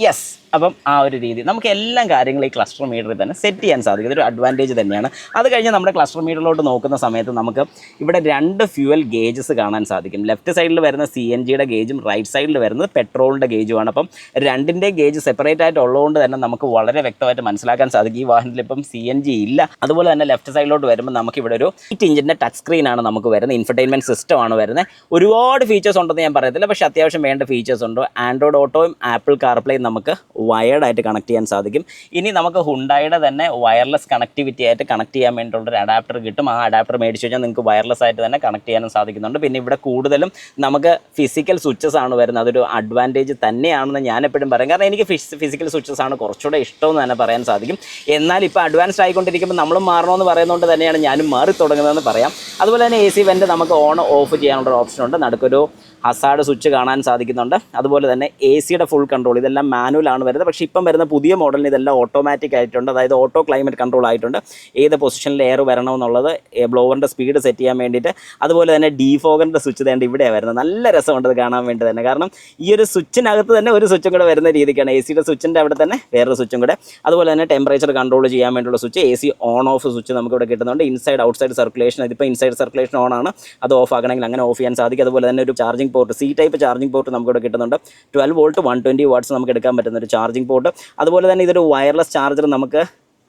യെസ്. അപ്പം ആ ഒരു രീതി നമുക്ക് എല്ലാ കാര്യങ്ങളും ഈ ക്ലസ്റ്റർ മീറ്ററിൽ തന്നെ സെറ്റ് ചെയ്യാൻ സാധിക്കും. ഇതൊരു അഡ്വാൻറ്റേജ് തന്നെയാണ്. അത് കഴിഞ്ഞ് നമ്മുടെ ക്ലസ്റ്റർ മീറ്ററിലോട്ട് നോക്കുന്ന സമയത്ത് നമുക്ക് ഇവിടെ 2 ഫ്യൂവൽ ഗേജസ് കാണാൻ സാധിക്കും. ലെഫ്റ്റ് സൈഡിൽ വരുന്ന CNGയുടെ ഗേജും റൈറ്റ് സൈഡിൽ വരുന്നത് പെട്രോളിൻ്റെ ഗേജുമാണ്. അപ്പം രണ്ടിൻ്റെ ഗേജ് സെപ്പറേറ്റ് ആയിട്ട് ഉള്ളതുകൊണ്ട് തന്നെ നമുക്ക് വളരെ വ്യക്തമായിട്ട് മനസ്സിലാക്കാൻ സാധിക്കും ഈ വാഹനത്തിൽ ഇപ്പം CNG ഇല്ല. അതുപോലെ തന്നെ ലെഫ്റ്റ് സൈഡിലോട്ട് വരുമ്പോൾ നമുക്ക് ഇവിടെ ഒരു 8 ഇഞ്ചിൻ്റെ ടച്ച് സ്ക്രീനാണ് നമുക്ക് വരുന്നത്. ഇൻഫർടൈൻമെൻറ്റ് സിസ്റ്റമാണ് വരുന്നത്. ഒരുപാട് ഫീച്ചേഴ്സ് ഉണ്ടെന്ന് ഞാൻ പറയത്തില്ല, പക്ഷേ അത്യാവശ്യം വേണ്ട ഫീച്ചേഴ്സ് ഉണ്ട്. ആൻഡ്രോയിഡ് ഓട്ടോയും ആപ്പിൾ കാർപ്ലേയും നമുക്ക് വയർഡായിട്ട് കണക്ട് ചെയ്യാൻ സാധിക്കും. ഇനി നമുക്ക് ഹുണ്ടായുടെ തന്നെ വയർലെസ് കണക്ടിവിറ്റി ആയിട്ട് കണക്ട് ചെയ്യാൻ വേണ്ടിയിട്ടുള്ളൊരു അഡാപ്റ്റർ കിട്ടും. ആ അഡാപ്റ്റർ മേടിച്ച് കഴിഞ്ഞാൽ നിങ്ങൾക്ക് വയർലെസ് ആയിട്ട് തന്നെ കണക്ട് ചെയ്യാനും സാധിക്കുന്നുണ്ട്. പിന്നെ ഇവിടെ കൂടുതലും നമുക്ക് ഫിസിക്കൽ സ്വിച്ചസ് ആണ് വരുന്നത്. അതൊരു അഡ്വാൻറ്റേജ് തന്നെയാണെന്ന് ഞാൻ എപ്പോഴും പറയും. കാരണം എനിക്ക് ഫിസിക്കൽ സ്വിച്ചസ് ആണ് കുറച്ചുകൂടെ ഇഷ്ടമെന്ന് തന്നെ പറയാൻ സാധിക്കും. എന്നാൽ ഇപ്പോൾ അഡ്വാൻസ്ഡ് ആയിക്കൊണ്ടിരിക്കുമ്പോൾ നമ്മളും മാറണമെന്ന് പറയുന്നതുകൊണ്ട് തന്നെയാണ് ഞാനും മാറി തുടങ്ങുന്നതെന്ന് പറയാം. അതുപോലെ തന്നെ AC വെൻ്റ് നമുക്ക് ഓൺ ഓഫ് ചെയ്യാനുള്ള ഓപ്ഷൻ ഉണ്ട്. നടുക്കൊരു ഹസാർഡ് സ്വിച്ച് കാണാൻ സാധിക്കുന്നുണ്ട്. അതുപോലെ തന്നെ AC-യുടെ ഫുൾ കൺട്രോൾ, ഇതെല്ലാം മാനുവലാണ് വരുന്നത്. പക്ഷേ ഇപ്പം വരുന്ന പുതിയ മോഡലിന് ഇതെല്ലാം ഓട്ടോമാറ്റിക് ആയിട്ടുണ്ട്. അതായത് ഓട്ടോ ക്ലൈമറ്റ് കൺട്രോൾ ആയിട്ടുണ്ട്. ഏത് പൊസിഷനിൽ എയർ വരണമെന്നുള്ളത്, ബ്ലോവറിൻ്റെ സ്പീഡ് സെറ്റ് ചെയ്യാൻ വേണ്ടിയിട്ട്. അതുപോലെ തന്നെ ഡീഫോഗറിൻ്റെ സ്വിച്ച് തേണ്ട ഇവിടെയാണ് വരുന്നത്. നല്ല രസമുണ്ട് ഇത് കാണാൻ വേണ്ടി തന്നെ. കാരണം ഈ ഒരു സ്വിച്ചിനകത്ത് തന്നെ ഒരു സ്വിച്ചും കൂടെ വരുന്ന രീതിക്കാണ്. AC-യുടെ സ്വിച്ചിൻ്റെ അവിടെ തന്നെ വേറൊരു സ്വിച്ചും കൂടെ. അതുപോലെ തന്നെ ടെമ്പറേച്ചർ കൺട്രോൾ ചെയ്യാൻ വേണ്ടിയുള്ള switch, AC on off switch നമുക്കിവിടെ കിട്ടുന്നുണ്ട്. ഇൻസൈഡ് ഔട്ട്സൈഡ് സർക്കുലേഷൻ, ഇതിപ്പോൾ ഇൻസൈഡ് സർക്കുലേഷൻ ഓൺ ആണ്, അത് ഓഫ് ആക്കണമെങ്കിൽ അങ്ങനെ ഓഫ് ചെയ്യാൻ സാധിക്കും. അതുപോലെ തന്നെ ഒരു charging port, C type charging port നമുക്കിവിടെ കിട്ടുന്നുണ്ട്. 12 വോൾട്ട് 120 വാട്ട്സ് നമുക്ക് എടുക്കാൻ പറ്റുന്ന ഒരു ചാർജിംഗ് പോർട്ട്. അതുപോലെ തന്നെ ഇതൊരു വയർലെസ് ചാർജർ നമുക്ക്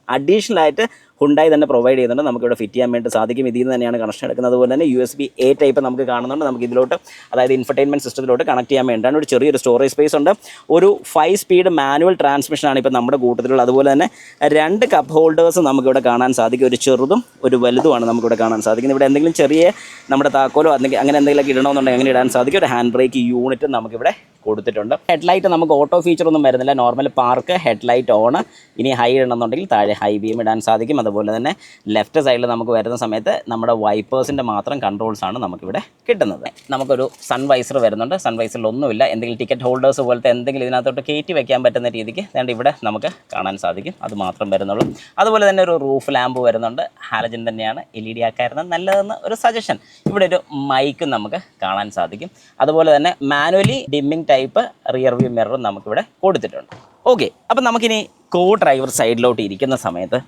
അഡീഷണൽ ആയിട്ട് ഹുണ്ടായി തന്നെ പ്രൊവൈഡ് ചെയ്യുന്നുണ്ട്. നമുക്കിവിടെ ഫിറ്റ് ചെയ്യാൻ വേണ്ടി സാധിക്കും. ഇതിൽ നിന്ന് തന്നെയാണ് കണക്ഷൻ എടുക്കുന്നത്. അതുപോലെ തന്നെ USB-A ടൈപ്പ് നമുക്ക് കാണുന്നുണ്ട്. നമുക്ക് ഇതിലോട്ട്, അതായത് ഇൻഫർടൈൻമെൻറ്റ് സിസ്റ്റത്തിലോട്ട് കണക്ട് ചെയ്യാൻ വേണ്ടിയിട്ടാണ്. ഒരു ചെറിയൊരു സ്റ്റോറേജ് സ്പേസ് ഉണ്ട്. ഒരു 5 സ്പീഡ് മാനുവൽ ട്രാൻസ്മിഷനാണ് ഇപ്പോൾ നമ്മുടെ കൂട്ടത്തിലുള്ള. അതുപോലെ തന്നെ 2 കപ്പ് ഹോൾഡേഴ്സ് നമുക്കിവിടെ കാണാൻ സാധിക്കും. ഒരു ചെറുതും ഒരു വലുതുമാണ് നമുക്കിവിടെ കാണാൻ സാധിക്കുന്നത്. ഇവിടെ എന്തെങ്കിലും ചെറിയ നമ്മുടെ താക്കോലോ അങ്ങനെ എന്തെങ്കിലുമൊക്കെ ഇടണമെന്നുണ്ടെങ്കിൽ അങ്ങനെ ഇടാൻ സാധിക്കും. ഒരു ഹാൻഡ് ബ്രേക്ക് യൂണിറ്റ് നമുക്കിവിടെ കൊടുത്തിട്ടുണ്ട്. ഹെഡ്ലൈറ്റ് നമുക്ക് ഓട്ടോ ഫീച്ചറൊന്നും വരുന്നില്ല. Normal park, headlight on. ഇനി ഹൈ ഇടണമെന്നുണ്ടെങ്കിൽ താഴെ ഹൈ ബീം ഇടാൻ സാധിക്കും. അതുപോലെ തന്നെ ലെഫ്റ്റ് സൈഡിൽ നമുക്ക് വരുന്ന സമയത്ത് നമ്മുടെ വൈപ്പേഴ്സിൻ്റെ മാത്രം കൺട്രോൾസ് ആണ് നമുക്കിവിടെ കിട്ടുന്നത്. നമുക്കൊരു സൺവൈസർ വരുന്നുണ്ട്. സൺവൈസറിൽ ഒന്നുമില്ല. എന്തെങ്കിലും ടിക്കറ്റ് ഹോൾഡേഴ്സ് പോലത്തെ എന്തെങ്കിലും ഇതിനകത്തോട്ട് കയറ്റി വെക്കാൻ പറ്റുന്ന രീതിക്ക് അതുകൊണ്ട് ഇവിടെ നമുക്ക് കാണാൻ സാധിക്കും. അത് മാത്രം വരുന്നുള്ളൂ. അതുപോലെ തന്നെ ഒരു റൂഫ് ലാമ്പ് വരുന്നുണ്ട്. ഹാലജൻ തന്നെയാണ്, LED ആക്കായിരുന്നത് നല്ലതെന്ന് ഒരു സജഷൻ. ഇവിടെ ഒരു മൈക്കും നമുക്ക് കാണാൻ സാധിക്കും. അതുപോലെ തന്നെ manually dimming type rear view മിററും നമുക്കിവിടെ കൊടുത്തിട്ടുണ്ട്. ഓക്കെ, അപ്പം നമുക്കിനി ഡ്രൈവർ സൈഡിലോട്ട് ഇരിക്കുന്ന സമയത്ത്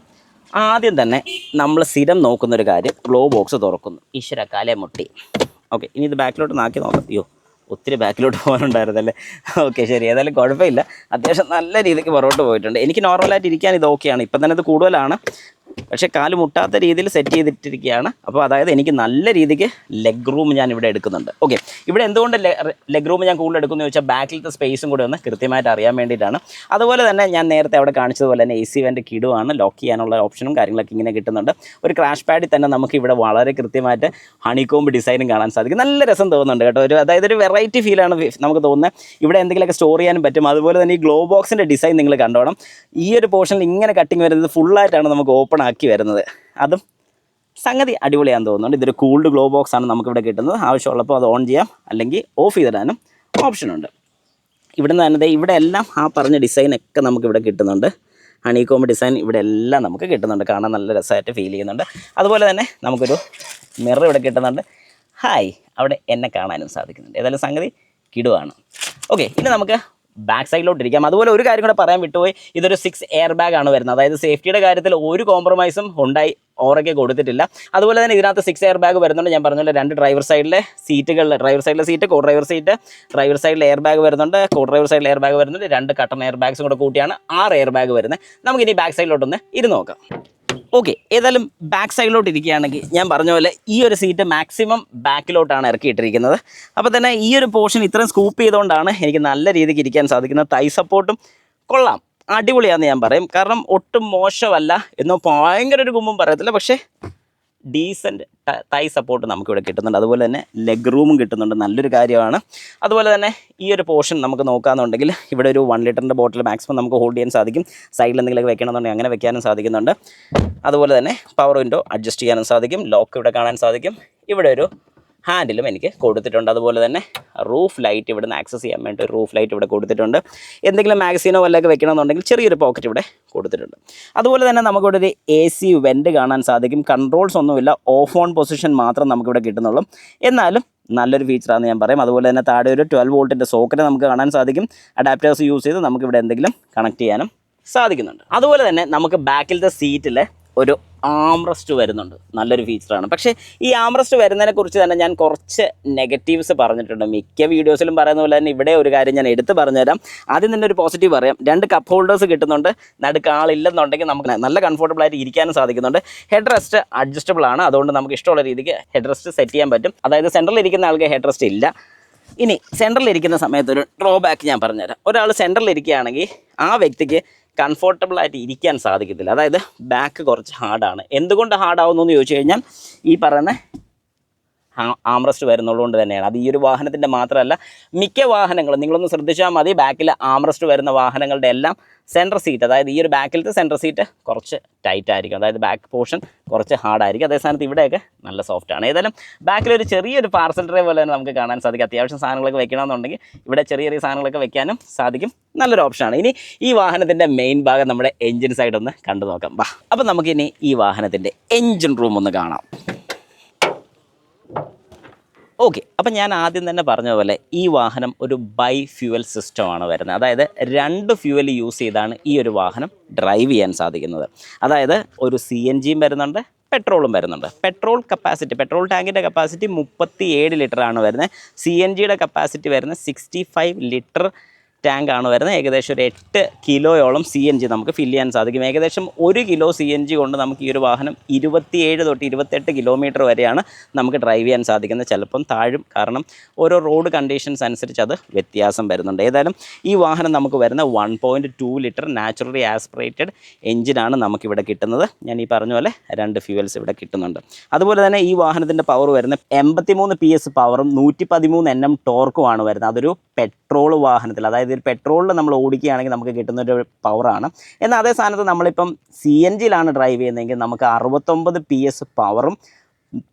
ആദ്യം തന്നെ നമ്മൾ സ്ഥിരം നോക്കുന്നൊരു കാര്യം, ഗ്ലോ ബോക്സ് തുറക്കുന്നു. ഈശ്വര കാലേ മുട്ടി. ഓക്കെ, ഇനി ഇത് ബാക്കിലോട്ട് നാക്കി നോക്കാം. അയ്യോ, ഒത്തിരി ബാക്കിലോട്ട് പോകാനുണ്ടായിരുന്നല്ലേ. ഓക്കെ, ശരി, ഏതായാലും കുഴപ്പമില്ല. അത്യാവശ്യം നല്ല രീതിക്ക് പുറകോട്ട് പോയിട്ടുണ്ട്. എനിക്ക് നോർമലായിട്ട് ഇരിക്കാൻ ഇത് ഓക്കെയാണ്. ഇപ്പം തന്നെ ഇത് കൂടുതലാണ്, പക്ഷേ കാല് മുട്ടാത്ത രീതിയിൽ സെറ്റ് ചെയ്തിട്ടിരിക്കുകയാണ്. അപ്പോൾ അതായത് എനിക്ക് നല്ല രീതിക്ക് ലെഗ് റൂം ഞാൻ ഇവിടെ എടുക്കുന്നുണ്ട്. ഓക്കെ, ഇവിടെ എന്തുകൊണ്ട് ലെഗ് റൂം ഞാൻ കൂടുതൽ എടുക്കുമെന്ന് ചോദിച്ചാൽ ബാക്കിലത്തെ സ്പേസും കൂടെ ഒന്ന് കൃത്യമായിട്ട് അറിയാൻ വേണ്ടിയിട്ടാണ്. അതുപോലെ തന്നെ ഞാൻ നേരത്തെ അവിടെ കാണിച്ചതുപോലെ തന്നെ AC വെൻ്റ് കിടുവാണ്. ലോക്ക് ചെയ്യാനുള്ള ഓപ്ഷനും കാര്യങ്ങളൊക്കെ ഇങ്ങനെ കിട്ടുന്നുണ്ട്. ഒരു ക്രാഷ് പാഡിൽ തന്നെ നമുക്ക് ഇവിടെ വളരെ കൃത്യമായിട്ട് ഹണികോംബ് ഡിസൈനും കാണാൻ സാധിക്കും. നല്ല രസം തോന്നുന്നുണ്ട് കേട്ടോ. അതായത് ഒരു വെറൈറ്റി ഫീലാണ് നമുക്ക് തോന്നുന്നത്. ഇവിടെ എന്തെങ്കിലുമൊക്കെ സ്റ്റോർ ചെയ്യാനും പറ്റും. അതുപോലെ തന്നെ ഈ ഗ്ലോ ബോക്സിൻ്റെ ഡിസൈൻ നിങ്ങൾ കണ്ടോണം. ഈ ഒരു പോർഷനിൽ ഇങ്ങനെ കട്ടിങ് വരുന്നത് ഫുള്ളായിട്ടാണ് നമുക്ക് ഓപ്പൺ ആക്കി വരുന്നത്. അതും സംഗതി അടിപൊളിയാണെന്ന് തോന്നുന്നുണ്ട്. ഇതൊരു കൂൾഡ് ഗ്ലോ ബോക്സ് ആണ് നമുക്കിവിടെ കിട്ടുന്നത്. ആവശ്യമുള്ളപ്പോൾ അത് ഓൺ ചെയ്യാം, അല്ലെങ്കിൽ ഓഫ് ചെയ്തിടാനും ഓപ്ഷനുണ്ട്. ഇവിടുന്ന് തന്നെ ഇവിടെ എല്ലാം ആ പറഞ്ഞ ഡിസൈനൊക്കെ നമുക്കിവിടെ കിട്ടുന്നുണ്ട്. ഹണികോംബ് ഡിസൈൻ ഇവിടെ എല്ലാം നമുക്ക് കിട്ടുന്നുണ്ട്. കാണാൻ നല്ല രസമായിട്ട് ഫീൽ ചെയ്യുന്നുണ്ട്. അതുപോലെ തന്നെ നമുക്കൊരു മിറർ ഇവിടെ കിട്ടുന്നുണ്ട്. ഹായ്, അവിടെ എന്നെ കാണാനും സാധിക്കുന്നുണ്ട്. ഏതായാലും സംഗതി കിടുവാണ്. ഓക്കെ, ഇനി നമുക്ക് ബാക്ക് സൈഡിലോട്ട് ഇരിക്കാം. അതുപോലെ ഒരു കാര്യം കൂടെ പറയാൻ വിട്ടുപോയി, ഇതൊരു 6 എയർ ബാഗ് ആണ് വരുന്നത്. അതായത് സേഫ്റ്റിയുടെ കാര്യത്തിൽ ഒരു കോംപ്രമൈസും ഉണ്ടായി ഓറയ്ക്ക് കൊടുത്തിട്ടില്ല. അതുപോലെ തന്നെ ഇതിനകത്ത് 6 എയർ ബാഗ് വരുന്നുണ്ട്. ഞാൻ പറഞ്ഞല്ലോ 2 ഡ്രൈവർ സൈഡിലെ സീറ്റുകളിൽ, ഡ്രൈവർ സൈഡിലെ seat, co driver seat, driver സൈഡിൽ എയർ ബാഗ് വരുന്നുണ്ട്, കോ ഡ്രൈവർ സൈഡിൽ എയർ ബാഗ് വരുന്നുണ്ട്, 2 കട്ടൺ എയർ ബാഗ്സും കൂടെ കൂട്ടിയാണ് 6 എയർ ബാഗ് വരുന്നത്. നമുക്കിനി ബാക്ക് സൈഡിലോട്ടൊന്ന് ഇരുന്ന് നോക്കാം. ഓക്കെ, ഏതായാലും ബാക്ക് സൈഡിലോട്ട് ഇരിക്കുകയാണെങ്കിൽ ഞാൻ പറഞ്ഞ പോലെ ഈ ഒരു സീറ്റ് മാക്സിമം ബാക്കിലോട്ടാണ് ഇറക്കിയിട്ടിരിക്കുന്നത്. അപ്പോൾ തന്നെ ഈ ഒരു പോർഷൻ ഇത്രയും സ്കൂപ്പ് ചെയ്തുകൊണ്ടാണ് എനിക്ക് നല്ല രീതിക്ക് ഇരിക്കാൻ സാധിക്കുന്നത്. തൈ സപ്പോർട്ടും കൊള്ളാം, അടിപൊളിയാണെന്ന് ഞാൻ പറയും. കാരണം ഒട്ടും മോശമല്ല എന്നോ ഭയങ്കര ഒരു കുമ്പും പറയത്തില്ല, പക്ഷേ ഡീസൻറ്റ് തൈ സപ്പോർട്ട് നമുക്കിവിടെ കിട്ടുന്നുണ്ട്. അതുപോലെ തന്നെ ലെഗ് റൂമും കിട്ടുന്നുണ്ട്, നല്ലൊരു കാര്യമാണ്. അതുപോലെ തന്നെ ഈ ഒരു പോർഷൻ നമുക്ക് നോക്കാമെന്നുണ്ടെങ്കിൽ ഇവിടെ ഒരു 1 ലിറ്ററിൻ്റെ ബോട്ടിൽ മാക്സിമം നമുക്ക് ഹോൾഡ് ചെയ്യാൻ സാധിക്കും. സൈഡിൽ എന്തെങ്കിലുമൊക്കെ വെക്കണമെന്നുണ്ടെങ്കിൽ അങ്ങനെ വെക്കാനും സാധിക്കുന്നുണ്ട്. അതുപോലെ തന്നെ പവർ വിൻഡോ അഡ്ജസ്റ്റ് ചെയ്യാനും സാധിക്കും. ലോക്ക് ഇവിടെ കാണാൻ സാധിക്കും. ഇവിടെ ഒരു ഹാൻഡിലും എനിക്ക് കൊടുത്തിട്ടുണ്ട്. അതുപോലെ തന്നെ റൂഫ് ലൈറ്റ് ഇവിടെ നിന്ന് ആക്സസ് ചെയ്യാൻ വേണ്ടി ഒരു റൂഫ് ലൈറ്റ് ഇവിടെ കൊടുത്തിട്ടുണ്ട്. എന്തെങ്കിലും മാഗസീനോ വല്ലതൊക്കെ വെക്കണമെന്നുണ്ടെങ്കിൽ ചെറിയൊരു പോക്കറ്റ് ഇവിടെ കൊടുത്തിട്ടുണ്ട്. അതുപോലെ തന്നെ നമുക്കിവിടെ ഒരു AC വെൻറ്റ് കാണാൻ സാധിക്കും. കൺട്രോൾസ് ഒന്നുമില്ല, ഓഫ് ഓൺ പൊസിഷൻ മാത്രം നമുക്കിവിടെ കിട്ടുന്നുള്ളൂ. എന്നാലും നല്ലൊരു ഫീച്ചറാണെന്ന് ഞാൻ പറയും. അതുപോലെ തന്നെ താഴെ ഒരു 12 വോൾട്ടിൻ്റെ സോക്കറ്റ് നമുക്ക് കാണാൻ സാധിക്കും. അഡാപ്റ്റേഴ്സ് യൂസ് ചെയ്ത് നമുക്കിവിടെ എന്തെങ്കിലും കണക്ട് ചെയ്യാനും സാധിക്കുന്നുണ്ട്. അതുപോലെ തന്നെ നമുക്ക് ബാക്കിലത്തെ സീറ്റിൽ ഒരു ആംറസ്റ്റ് വരുന്നുണ്ട്, നല്ലൊരു ഫീച്ചറാണ്. പക്ഷേ ഈ ആംറസ്റ്റ് വരുന്നതിനെക്കുറിച്ച് തന്നെ ഞാൻ കുറച്ച് നെഗറ്റീവ്സ് പറഞ്ഞിട്ടുണ്ട്. മിക്ക വീഡിയോസിലും പറയുന്ന പോലെ തന്നെ ഇവിടെ ഒരു കാര്യം ഞാൻ എടുത്ത് പറഞ്ഞുതരാം. ആദ്യം തന്നെ ഒരു പോസിറ്റീവ് പറയാം. 2 കപ്പ് ഹോൾഡേഴ്സ് കിട്ടുന്നുണ്ട്. നടുക്ക് ആളില്ലെന്നുണ്ടെങ്കിൽ നമുക്ക് നല്ല കംഫർട്ടബിളായിട്ട് ഇരിക്കാനും സാധിക്കുന്നുണ്ട്. ഹെഡ് റെസ്റ്റ് അഡ്ജസ്റ്റബിൾ ആണ്, അതുകൊണ്ട് നമുക്ക് ഇഷ്ടമുള്ള രീതിക്ക് ഹെഡ് റെസ്റ്റ് സെറ്റ് ചെയ്യാൻ പറ്റും. അതായത് സെൻറ്ററിൽ ഇരിക്കുന്ന ആൾക്ക് ഹെഡ് റെസ്റ്റ് ഇല്ല. ഇനി സെൻറ്ററിൽ ഇരിക്കുന്ന സമയത്ത് ഒരു ഡ്രോബാക്ക് ഞാൻ പറഞ്ഞുതരാം. ഒരാൾ സെൻറ്ററിൽ ഇരിക്കുകയാണെങ്കിൽ ആ വ്യക്തിക്ക് കംഫർട്ടബിളായിട്ട് ഇരിക്കാൻ സാധിക്കത്തില്ല. അതായത് ബാക്ക് കുറച്ച് ഹാർഡാണ്. എന്തുകൊണ്ട് ഹാർഡാവുന്നു എന്ന് ചോദിച്ചു കഴിഞ്ഞാൽ ഈ പറയുന്ന ആംറസ്റ്റ് വരുന്നതുകൊണ്ട് തന്നെയാണ്. അത് ഈ ഒരു വാഹനത്തിൻ്റെ മാത്രമല്ല, മിക്ക വാഹനങ്ങളും നിങ്ങളൊന്ന് ശ്രദ്ധിച്ചാൽ മതി. ബാക്കിൽ ആംറസ്റ്റ് വരുന്ന വാഹനങ്ങളുടെ എല്ലാം സെൻറ്റർ സീറ്റ്, അതായത് ഈ ഒരു ബാക്കിലത്തെ സെൻറ്റർ സീറ്റ് കുറച്ച് ടൈറ്റ് ആയിരിക്കും. അതായത് ബാക്ക് പോർഷൻ കുറച്ച് ഹാർഡായിരിക്കും. അതേ സ്ഥാനത്ത് ഇവിടെയൊക്കെ നല്ല സോഫ്റ്റാണ്. ഏതായാലും ബാക്കിലൊരു ചെറിയൊരു പാർസൽ ട്രേ പോലെ തന്നെ നമുക്ക് കാണാൻ സാധിക്കും. അത്യാവശ്യം സാധനങ്ങളൊക്കെ വെക്കണമെന്നുണ്ടെങ്കിൽ ഇവിടെ ചെറിയ ചെറിയ സാധനങ്ങളൊക്കെ വെക്കാനും സാധിക്കും. നല്ലൊരു ഓപ്ഷനാണ്. ഇനി ഈ വാഹനത്തിൻ്റെ മെയിൻ ഭാഗം നമ്മുടെ എഞ്ചിൻ സൈഡ് ഒന്ന് കണ്ടു നോക്കാം. ബാ, അപ്പം നമുക്കിനി ഈ വാഹനത്തിൻ്റെ എഞ്ചിൻ റൂം ഒന്ന് കാണാം. ഓക്കെ, അപ്പം ഞാൻ ആദ്യം തന്നെ പറഞ്ഞ പോലെ ഈ വാഹനം ഒരു ബൈ ഫ്യൂവൽ സിസ്റ്റമാണ് വരുന്നത്. അതായത് 2 ഫ്യൂവൽ യൂസ് ചെയ്താണ് ഈ ഒരു വാഹനം ഡ്രൈവ് ചെയ്യാൻ സാധിക്കുന്നത്. അതായത് ഒരു CNGയും വരുന്നുണ്ട്, പെട്രോളും വരുന്നുണ്ട്. പെട്രോൾ ടാങ്കിൻ്റെ കപ്പാസിറ്റി 37 ലിറ്ററാണ് വരുന്നത്. CNGയുടെ കപ്പാസിറ്റി വരുന്നത് 65 ലിറ്റർ ടാങ്കാണ് വരുന്നത്. ഏകദേശം ഒരു 8 കിലോയോളം CNG നമുക്ക് ഫില്ല് ചെയ്യാൻ സാധിക്കും. ഏകദേശം 1 കിലോ CNG കൊണ്ട് നമുക്ക് ഈ ഒരു വാഹനം 27 തൊട്ട് 28 കിലോമീറ്റർ വരെയാണ് നമുക്ക് ഡ്രൈവ് ചെയ്യാൻ സാധിക്കുന്നത്. ചിലപ്പം താഴും, കാരണം ഓരോ റോഡ് കണ്ടീഷൻസ് അനുസരിച്ച് അത് വ്യത്യാസം വരുന്നുണ്ട്. ഏതായാലും ഈ വാഹനം നമുക്ക് വരുന്ന 1.2 ലിറ്റർ നാച്ചുറലി ആസ്പിറേറ്റഡ് എഞ്ചിനാണ് നമുക്കിവിടെ കിട്ടുന്നത്. ഞാൻ ഈ പറഞ്ഞ പോലെ 2 ഫ്യൂവൽസ് ഇവിടെ കിട്ടുന്നുണ്ട്. അതുപോലെ തന്നെ ഈ വാഹനത്തിൻ്റെ പവർ വരുന്നത് 83 PS പവറും 113 Nm ടോർക്കുമാണ് വരുന്നത്. അതൊരു പെട്രോൾ വാഹനത്തിൽ, അതായത് ഒരു പെട്രോളിൽ നമ്മൾ ഓടിക്കുകയാണെങ്കിൽ നമുക്ക് കിട്ടുന്നൊരു പവറാണ്. എന്നാൽ അതേ സ്ഥാനത്ത് നമ്മളിപ്പം CNGയിലാണ് ഡ്രൈവ് ചെയ്യുന്നതെങ്കിൽ നമുക്ക് 69 PS പവറും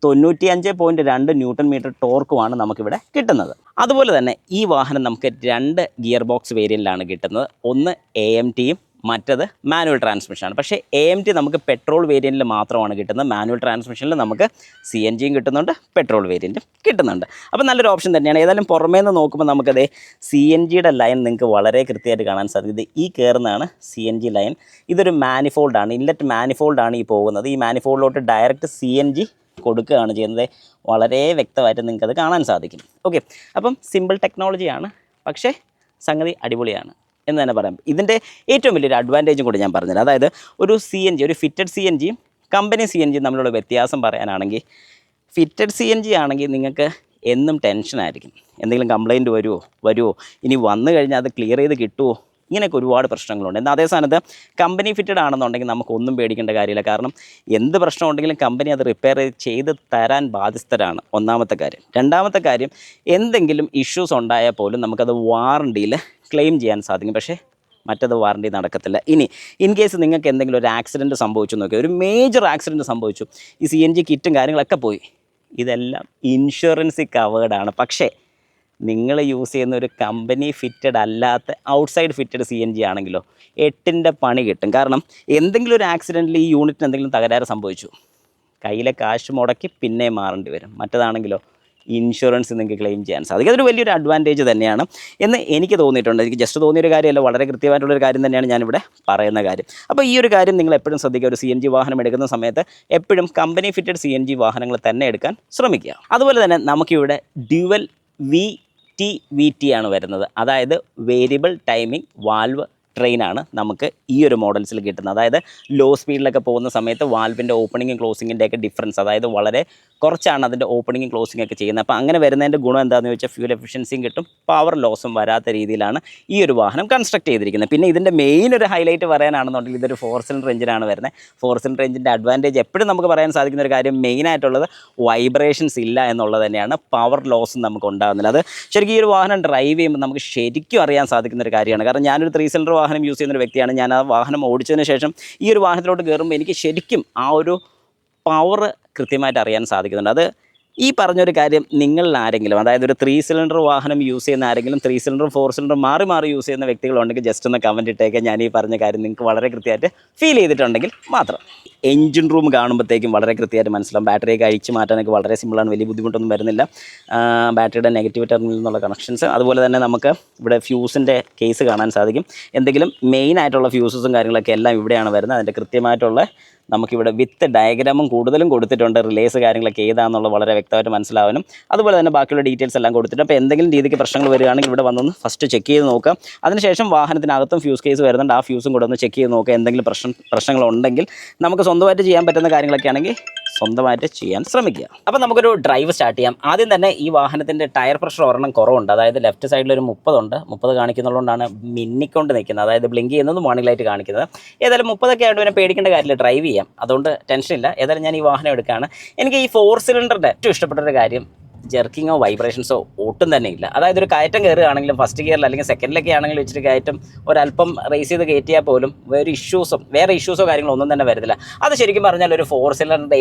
95.2 ന്യൂട്ടൺ മീറ്റർ ടോർക്കുമാണ് നമുക്കിവിടെ കിട്ടുന്നത്. അതുപോലെ തന്നെ ഈ വാഹനം നമുക്ക് 2 ഗിയർ ബോക്സ് വേരിയൻ്റിലാണ് കിട്ടുന്നത്. ഒന്ന് AMTയും മറ്റത് മാനുവൽ ട്രാൻസ്മിഷനാണ്. പക്ഷേ AMT നമുക്ക് പെട്രോൾ വേരിയൻറ്റിൽ മാത്രമാണ് കിട്ടുന്നത്. മാനുവൽ ട്രാൻസ്മിഷനിൽ നമുക്ക് CNGയും കിട്ടുന്നുണ്ട്, പെട്രോൾ വേരിയൻറ്റും കിട്ടുന്നുണ്ട്. അപ്പോൾ നല്ലൊരു ഓപ്ഷൻ തന്നെയാണ്. ഏതായാലും പുറമേ നിന്ന് നോക്കുമ്പോൾ നമുക്കത് CNGയുടെ ലൈൻ നിങ്ങൾക്ക് വളരെ കൃത്യമായിട്ട് കാണാൻ സാധിക്കും. ഈ കയറുന്നതാണ് CNG ലൈൻ. ഇതൊരു മാനിഫോൾഡാണ്, ഇൻലെറ്റ് മാനിഫോൾഡാണ് ഈ പോകുന്നത്. ഈ മാനിഫോൾഡിലോട്ട് ഡയറക്റ്റ് CNG കൊടുക്കുകയാണ് ചെയ്യുന്നത്. വളരെ വ്യക്തമായിട്ട് നിങ്ങൾക്കത് കാണാൻ സാധിക്കും. ഓക്കെ, അപ്പം സിമ്പിൾ ടെക്നോളജിയാണ്, പക്ഷേ സംഗതി അടിപൊളിയാണ് എന്ന് തന്നെ പറയാം. ഇതിൻ്റെ ഏറ്റവും വലിയൊരു അഡ്വാൻറ്റേജും കൂടി ഞാൻ പറഞ്ഞുതരാം. അതായത് ഒരു CNG, ഒരു ഫിറ്റഡ് CNGയും കമ്പനി CNGയും തമ്മിലുള്ള വ്യത്യാസം പറയാനാണെങ്കിൽ, ഫിറ്റഡ് CNG ആണെങ്കിൽ നിങ്ങൾക്ക് എന്നും ടെൻഷനായിരിക്കും. എന്തെങ്കിലും കംപ്ലയിൻറ്റ് വരുമോ, ഇനി വന്നു കഴിഞ്ഞാൽ അത് ക്ലിയർ ചെയ്ത് കിട്ടുമോ, ഇങ്ങനെയൊക്കെ ഒരുപാട് പ്രശ്നങ്ങളുണ്ട്. എന്നാൽ അതേ സ്ഥാനത്ത് കമ്പനി ഫിറ്റഡ് ആണെന്നുണ്ടെങ്കിൽ നമുക്കൊന്നും പേടിക്കേണ്ട കാര്യമില്ല. കാരണം എന്ത് പ്രശ്നം ഉണ്ടെങ്കിലും കമ്പനി അത് റിപ്പയർ ചെയ്ത് തരാൻ ബാധ്യസ്ഥരാണ്, ഒന്നാമത്തെ കാര്യം. രണ്ടാമത്തെ കാര്യം, എന്തെങ്കിലും ഇഷ്യൂസ് ഉണ്ടായാൽ പോലും നമുക്കത് വാറണ്ടിയിൽ ക്ലെയിം ചെയ്യാൻ സാധിക്കും. പക്ഷേ മറ്റത് വാറണ്ടി നടക്കത്തില്ല. ഇനി ഇൻ കേസ് നിങ്ങൾക്ക് എന്തെങ്കിലും ഒരു ആക്സിഡൻറ്റ് സംഭവിച്ചു നോക്കി, ഒരു മേജർ ആക്സിഡൻറ്റ് സംഭവിച്ചു, ഈ CNG കിറ്റും കാര്യങ്ങളൊക്കെ പോയി, ഇതെല്ലാം ഇൻഷുറൻസിൽ കവേർഡാണ്. പക്ഷേ നിങ്ങൾ യൂസ് ചെയ്യുന്ന ഒരു കമ്പനി ഫിറ്റഡ് അല്ലാത്ത ഔട്ട്സൈഡ് ഫിറ്റഡ് CNG ആണെങ്കിലോ 8ൻ്റെ പണി കിട്ടും. കാരണം എന്തെങ്കിലും ഒരു ആക്സിഡൻറ്റിൽ ഈ യൂണിറ്റിന് എന്തെങ്കിലും തകരാറ് സംഭവിച്ചു, കയ്യിലെ കാശ് മുടക്കി പിന്നെ മാറേണ്ടി വരും. മറ്റതാണെങ്കിലോ ഇൻഷുറൻസ് നിങ്ങൾക്ക് ക്ലെയിം ചെയ്യാൻ സാധിക്കും. അതൊരു വലിയൊരു അഡ്വാൻറ്റേജ് തന്നെയാണ് എന്ന് എനിക്ക് തോന്നിയിട്ടുണ്ട്. എനിക്ക് ജസ്റ്റ് തോന്നിയൊരു കാര്യമല്ല, വളരെ കൃത്യമായിട്ടുള്ളൊരു കാര്യം തന്നെയാണ് ഞാനിവിടെ പറയുന്ന കാര്യം. അപ്പോൾ ഈ ഒരു കാര്യം നിങ്ങൾ എപ്പോഴും ശ്രദ്ധിക്കുക. ഒരു CNG വാഹനം എടുക്കുന്ന സമയത്ത് എപ്പോഴും കമ്പനി ഫിറ്റഡ് CNG വാഹനങ്ങൾ തന്നെ എടുക്കാൻ ശ്രമിക്കുക. അതുപോലെ തന്നെ നമുക്കിവിടെ ഡ്യുവൽ VT ആണ് വരുന്നത്. അതായത് വേരിയബിൾ ടൈമിംഗ് വാൽവ് ട്രെയിനാണ് നമുക്ക് ഈ ഒരു മോഡൽസിൽ കിട്ടുന്നത്. അതായത് ലോ സ്പീഡിലൊക്കെ പോകുന്ന സമയത്ത് വാൽവിൻ്റെ ഓപ്പണിങ്ങും ക്ലോസിങ്ങിൻ്റെ ഒക്കെ ഡിഫറൻസ്, അതായത് വളരെ കുറച്ചാണ് അതിൻ്റെ ഓപ്പണിങ്ങും ക്ലോസിംഗ് ഒക്കെ ചെയ്യുന്നത്. അപ്പോൾ അങ്ങനെ വരുന്നതിൻ്റെ ഗുണം എന്താണെന്ന് ചോദിച്ചാൽ ഫ്യൂൽ എഫിഷ്യൻസിയും കിട്ടും, പവർ ലോസും വരാത്ത രീതിയിലാണ് ഈ ഒരു വാഹനം കൺസ്ട്രക്ട് ചെയ്തിരിക്കുന്നത്. പിന്നെ ഇതിൻ്റെ മെയിൻ ഒരു ഹൈലൈറ്റ് പറയാനാണെന്നുണ്ടെങ്കിൽ ഇതൊരു 4 സിലിണ്ടർ എഞ്ചിനാണ് വരുന്നത്. 4 സിലിണ്ടർ എഞ്ചിൻ്റെ അഡ്വാൻറ്റേജ് എപ്പോഴും നമുക്ക് പറയാൻ സാധിക്കുന്ന ഒരു കാര്യം, മെയിനായിട്ടുള്ളത് വൈബ്രേഷൻസ് ഇല്ല എന്നുള്ളത് തന്നെയാണ്. പവർ ലോസും നമുക്ക് ഉണ്ടാകുന്നില്ല. അത് ശരിക്കും ഈ ഒരു വാഹനം ഡ്രൈവ് ചെയ്യുമ്പോൾ നമുക്ക് ശരിക്കും അറിയാൻ സാധിക്കുന്ന ഒരു കാര്യമാണ്. കാരണം ഞാനൊരു 3 സിലിണ്ടർ വാഹനം യൂസ് ചെയ്യുന്ന ഒരു വ്യക്തിയാണ്. ഞാൻ ആ വാഹനം ഓടിച്ചതിന് ശേഷം ഈ ഒരു വാഹനത്തിലോട്ട് കയറുമ്പോൾ എനിക്ക് ശരിക്കും ആ ഒരു പവർ കൃത്യമായിട്ട് അറിയാൻ സാധിക്കുന്നുണ്ട്. അത് ഈ പറഞ്ഞൊരു കാര്യം നിങ്ങളിൽ ആരെങ്കിലും, അതായത് ഒരു 3 സിലിണ്ടർ വാഹനം യൂസ് ചെയ്യുന്ന ആരെങ്കിലും 3 സിലിണ്ടറും 4 സിലിണ്ടറും മാറി യൂസ് ചെയ്യുന്ന വ്യക്തികളുണ്ടെങ്കിൽ ജസ്റ്റ് ഒന്ന് കമൻറ്റ് ഇട്ടേക്ക്. ഞാൻ ഈ പറഞ്ഞ കാര്യം നിങ്ങൾക്ക് വളരെ കൃത്യമായിട്ട് ഫീൽ ചെയ്തിട്ടുണ്ടെങ്കിൽ മാത്രം. എൻജിൻ റൂം കാണുമ്പോഴത്തേക്കും വളരെ കൃത്യമായിട്ട് മനസ്സിലാവും. ബാറ്ററിയൊക്കെ അഴിച്ച് മാറ്റാനൊക്കെ വളരെ സിമ്പിളാണ്, വലിയ ബുദ്ധിമുട്ടൊന്നും വരുന്നില്ല. ബാറ്ററിയുടെ നെഗറ്റീവ് ടെർമിനലിൽ നിന്നുള്ള കണക്ഷൻസ്, അതുപോലെ തന്നെ നമുക്ക് ഇവിടെ ഫ്യൂസിൻ്റെ കേസ് കാണാൻ സാധിക്കും. എന്തെങ്കിലും മെയിൻ ആയിട്ടുള്ള ഫ്യൂസസും കാര്യങ്ങളൊക്കെ എല്ലാം ഇവിടെയാണ് വരുന്നത്. അതിൻ്റെ കൃത്യമായിട്ടുള്ള നമുക്കിവിടെ വിത്ത് ഡയഗ്രാമും കൂടുതലും കൊടുത്തിട്ടുണ്ട്. റിലേസ് കാര്യങ്ങളൊക്കെ ഏതാണെന്നുള്ളത് വളരെ വ്യക്തമായിട്ട് മനസ്സിലാവാനും അതുപോലെ തന്നെ ബാക്കിയുള്ള ഡീറ്റെയിൽസ് എല്ലാം കൊടുത്തിട്ടുണ്ട്. അപ്പോൾ എന്തെങ്കിലും രീതിക്ക് പ്രശ്നങ്ങൾ വരികയാണെങ്കിൽ ഇവിടെ വന്നൊന്ന് ഫസ്റ്റ് ചെക്ക് ചെയ്ത് നോക്കാം. അതിനുശേഷം വാഹനത്തിനകത്തും ഫ്യൂസ് കേസ് വരുന്നുണ്ട്, ആ ഫ്യൂസും കൂടെ ഒന്ന് ചെക്ക് ചെയ്ത് നോക്കുക. എന്തെങ്കിലും പ്രശ്നങ്ങളുണ്ടെങ്കിൽ നമുക്ക് സ്വന്തമായിട്ട് ചെയ്യാൻ പറ്റുന്ന കാര്യങ്ങളൊക്കെ ആണെങ്കിൽ സ്വന്തമായിട്ട് ചെയ്യാൻ ശ്രമിക്കുക. അപ്പോൾ നമുക്കൊരു ഡ്രൈവ് സ്റ്റാർട്ട് ചെയ്യാം. ആദ്യം തന്നെ ഈ വാഹനത്തിൻ്റെ ടയർ പ്രഷർ ഒരെണ്ണം കുറവുണ്ട്. അതായത് ലെഫ്റ്റ് സൈഡിൽ ഒരു 30 ഉണ്ട്. 30 കാണിക്കുന്നതുകൊണ്ടാണ് മിന്നിക്കൊണ്ട് നിൽക്കുന്നത്, അതായത് ബ്ലിങ്ക് ചെയ്യുന്നതും വാർണിംഗ് ലൈറ്റ് കാണിക്കുന്നത്. ഏതായാലും 30 ആയിട്ട് പിന്നെ പേടിക്കേണ്ട കാര്യമില്ല, ഡ്രൈവ് ചെയ്യാം, അതുകൊണ്ട് ടെൻഷനില്ല. ഏതായാലും ഞാൻ ഈ വാഹനം എടുക്കുകയാണ്. എനിക്ക് ഈ 4 സിലിണ്ടറിൻ്റെ ഏറ്റവും ഇഷ്ടപ്പെട്ടൊരു കാര്യം, ജെർക്കിങ്ങോ വൈബ്രേഷൻസോ ഒട്ടും തന്നെ ഇല്ല. അതായത് ഒരു കയറ്റം കയറുകയാണെങ്കിലും ഫസ്റ്റ് ഗിയറിൽ അല്ലെങ്കിൽ സെക്കൻഡിലൊക്കെ ആണെങ്കിലും വെച്ചിട്ട് കയറ്റം ഒരല്പം റേസ് ചെയ്ത് കയറ്റിയാൽ പോലും വേറെ ഇഷ്യൂസോ കാര്യങ്ങളോ ഒന്നും തന്നെ വരുന്നില്ല. അത് ശരിക്കും പറഞ്ഞാൽ ഒരു 4 സിലിണ്ടറിൻ്റെ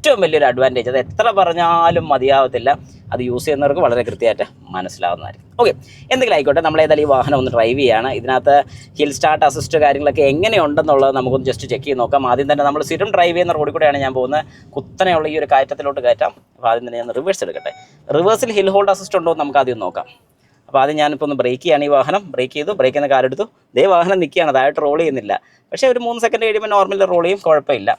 ഏറ്റവും വലിയൊരു അഡ്വാൻറ്റേജ്. അത് എത്ര പറഞ്ഞാലും മതിയാവത്തില്ല, അത് യൂസ് ചെയ്യുന്നവർക്ക് വളരെ കൃത്യമായിട്ട് മനസ്സിലാവുന്നതായിരിക്കും. ഓക്കെ, എന്തെങ്കിലും ആയിക്കോട്ടെ, നമ്മൾ ഏതായാലും ഈ വാഹനം ഒന്ന് ഡ്രൈവ് ചെയ്യുകയാണ്. ഇതിനകത്ത് ഹിൽ സ്റ്റാർട്ട് അസിസ്റ്റ് കാര്യങ്ങളൊക്കെ എങ്ങനെയുണ്ടെന്നുള്ളത് നമുക്കൊന്ന് ജസ്റ്റ് ചെക്ക് ചെയ്ത് നോക്കാം. ആദ്യം തന്നെ നമ്മൾ സ്ഥിരം ഡ്രൈവ് ചെയ്യുന്ന റോഡിൽ കൂടെയാണ് ഞാൻ പോകുന്നത്. കുത്തനെയുള്ള ഈ ഒരു കയറ്റത്തിലോട്ട് കയറ്റാം. അപ്പോൾ ആദ്യം തന്നെ ഞാൻ റിവേഴ്സ് എടുക്കട്ടെ. റിവേഴ്സിൽ ഹിൽ ഹോൾഡ് അസിസ്റ്റ് ഉണ്ടോ എന്ന് നമുക്ക് ആദ്യം നോക്കാം. അപ്പോൾ ആദ്യം ഞാനിപ്പോൾ ഒന്ന് ബ്രേക്ക് ചെയ്യാണ്. ഈ വാഹനം ബ്രേക്ക് ചെയ്തു, ബ്രേക്ക് ചെയ്യുന്ന കാലെടുത്തു, ദേ വാഹനം നിൽക്കുകയാണ്, അതായിട്ട് റോൾ ചെയ്യുന്നില്ല. പക്ഷേ ഒരു 3 സെക്കൻഡ് കഴിയുമ്പോൾ നോർമൽ റോൾ ചെയ്യും, കുഴപ്പമില്ല.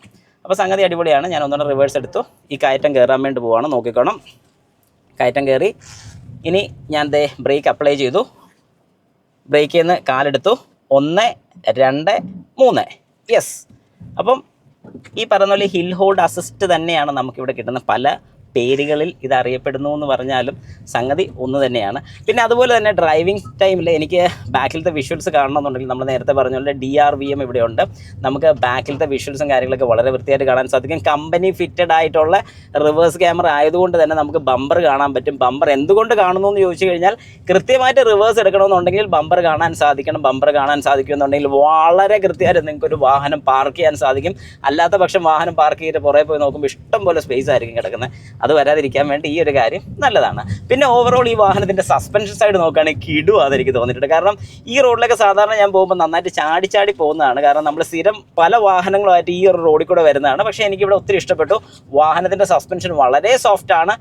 അപ്പോൾ സംഗതി അടിപൊളിയാണ്. ഞാൻ ഒന്നുകൂടെ റിവേഴ്സ് എടുത്തു, ഈ കയറ്റം കയറാൻ വേണ്ടി പോവാണ്. നോക്കിക്കോണം, കയറ്റം കയറി. ഇനി ഞാൻ ബ്രേക്ക് അപ്ലൈ ചെയ്തു, ബ്രേക്കിൽ നിന്ന് കാലെടുത്തു, 1 2 3, യെസ്. അപ്പം ഈ പറയുന്ന പോലെ ഹിൽ ഹോൾഡ് അസിസ്റ്റ് തന്നെയാണ് നമുക്കിവിടെ കിട്ടുന്ന. പല പേരുകളിൽ ഇത് അറിയപ്പെടുന്നു എന്ന് പറഞ്ഞാലും സംഗതി ഒന്ന് തന്നെയാണ്. പിന്നെ അതുപോലെ തന്നെ ഡ്രൈവിംഗ് ടൈമിൽ എനിക്ക് ബാക്കിലത്തെ വിഷ്വൽസ് കാണണമെന്നുണ്ടെങ്കിൽ നമ്മൾ നേരത്തെ പറഞ്ഞ പോലെ DRVM ഇവിടെയുണ്ട്. നമുക്ക് ബാക്കിലത്തെ വിഷ്വൽസും കാര്യങ്ങളൊക്കെ വളരെ വൃത്തിയായിട്ട് കാണാൻ സാധിക്കും. കമ്പനി ഫിറ്റഡ് ആയിട്ടുള്ള റിവേഴ്സ് ക്യാമറ ആയതുകൊണ്ട് തന്നെ നമുക്ക് ബമ്പർ കാണാൻ പറ്റും. ബമ്പർ എന്തുകൊണ്ട് കാണുന്നു എന്ന് ചോദിച്ചു കഴിഞ്ഞാൽ, കൃത്യമായിട്ട് റിവേഴ്സ് എടുക്കണമെന്നുണ്ടെങ്കിൽ ബമ്പർ കാണാൻ സാധിക്കണം. ബമ്പർ കാണാൻ സാധിക്കുമെന്നുണ്ടെങ്കിൽ വളരെ കൃത്യമായിട്ട് നിങ്ങൾക്കൊരു വാഹനം പാർക്ക് ചെയ്യാൻ സാധിക്കും. അല്ലാത്ത പക്ഷം വാഹനം പാർക്ക് ചെയ്തിട്ട് പുറകെ പോയി നോക്കുമ്പോൾ ഇഷ്ടം പോലെ സ്പേസ് ആയിരിക്കും കിടക്കുന്നത്. അത് വരാതിരിക്കാൻ വേണ്ടി ഈ ഒരു കാര്യം നല്ലതാണ്. പിന്നെ ഓവറോൾ ഈ വാഹനത്തിൻ്റെ സസ്പെൻഷൻ സൈഡ് നോക്കുകയാണെങ്കിൽ കിടുവാന്ന് എനിക്ക് തോന്നിയിട്ടുണ്ട്. കാരണം ഈ റോഡിലൊക്കെ സാധാരണ ഞാൻ പോകുമ്പോൾ നന്നായിട്ട് ചാടി പോകുന്നതാണ്. കാരണം നമ്മൾ സ്ഥിരം പല വാഹനങ്ങളുമായിട്ട് ഈ ഒരു റോഡിൽ കൂടെ വരുന്നതാണ്. പക്ഷേ എനിക്കിവിടെ ഒത്തിരി ഇഷ്ടപ്പെട്ടു. വാഹനത്തിൻ്റെ സസ്പെൻഷൻ വളരെ സോഫ്റ്റാണ്.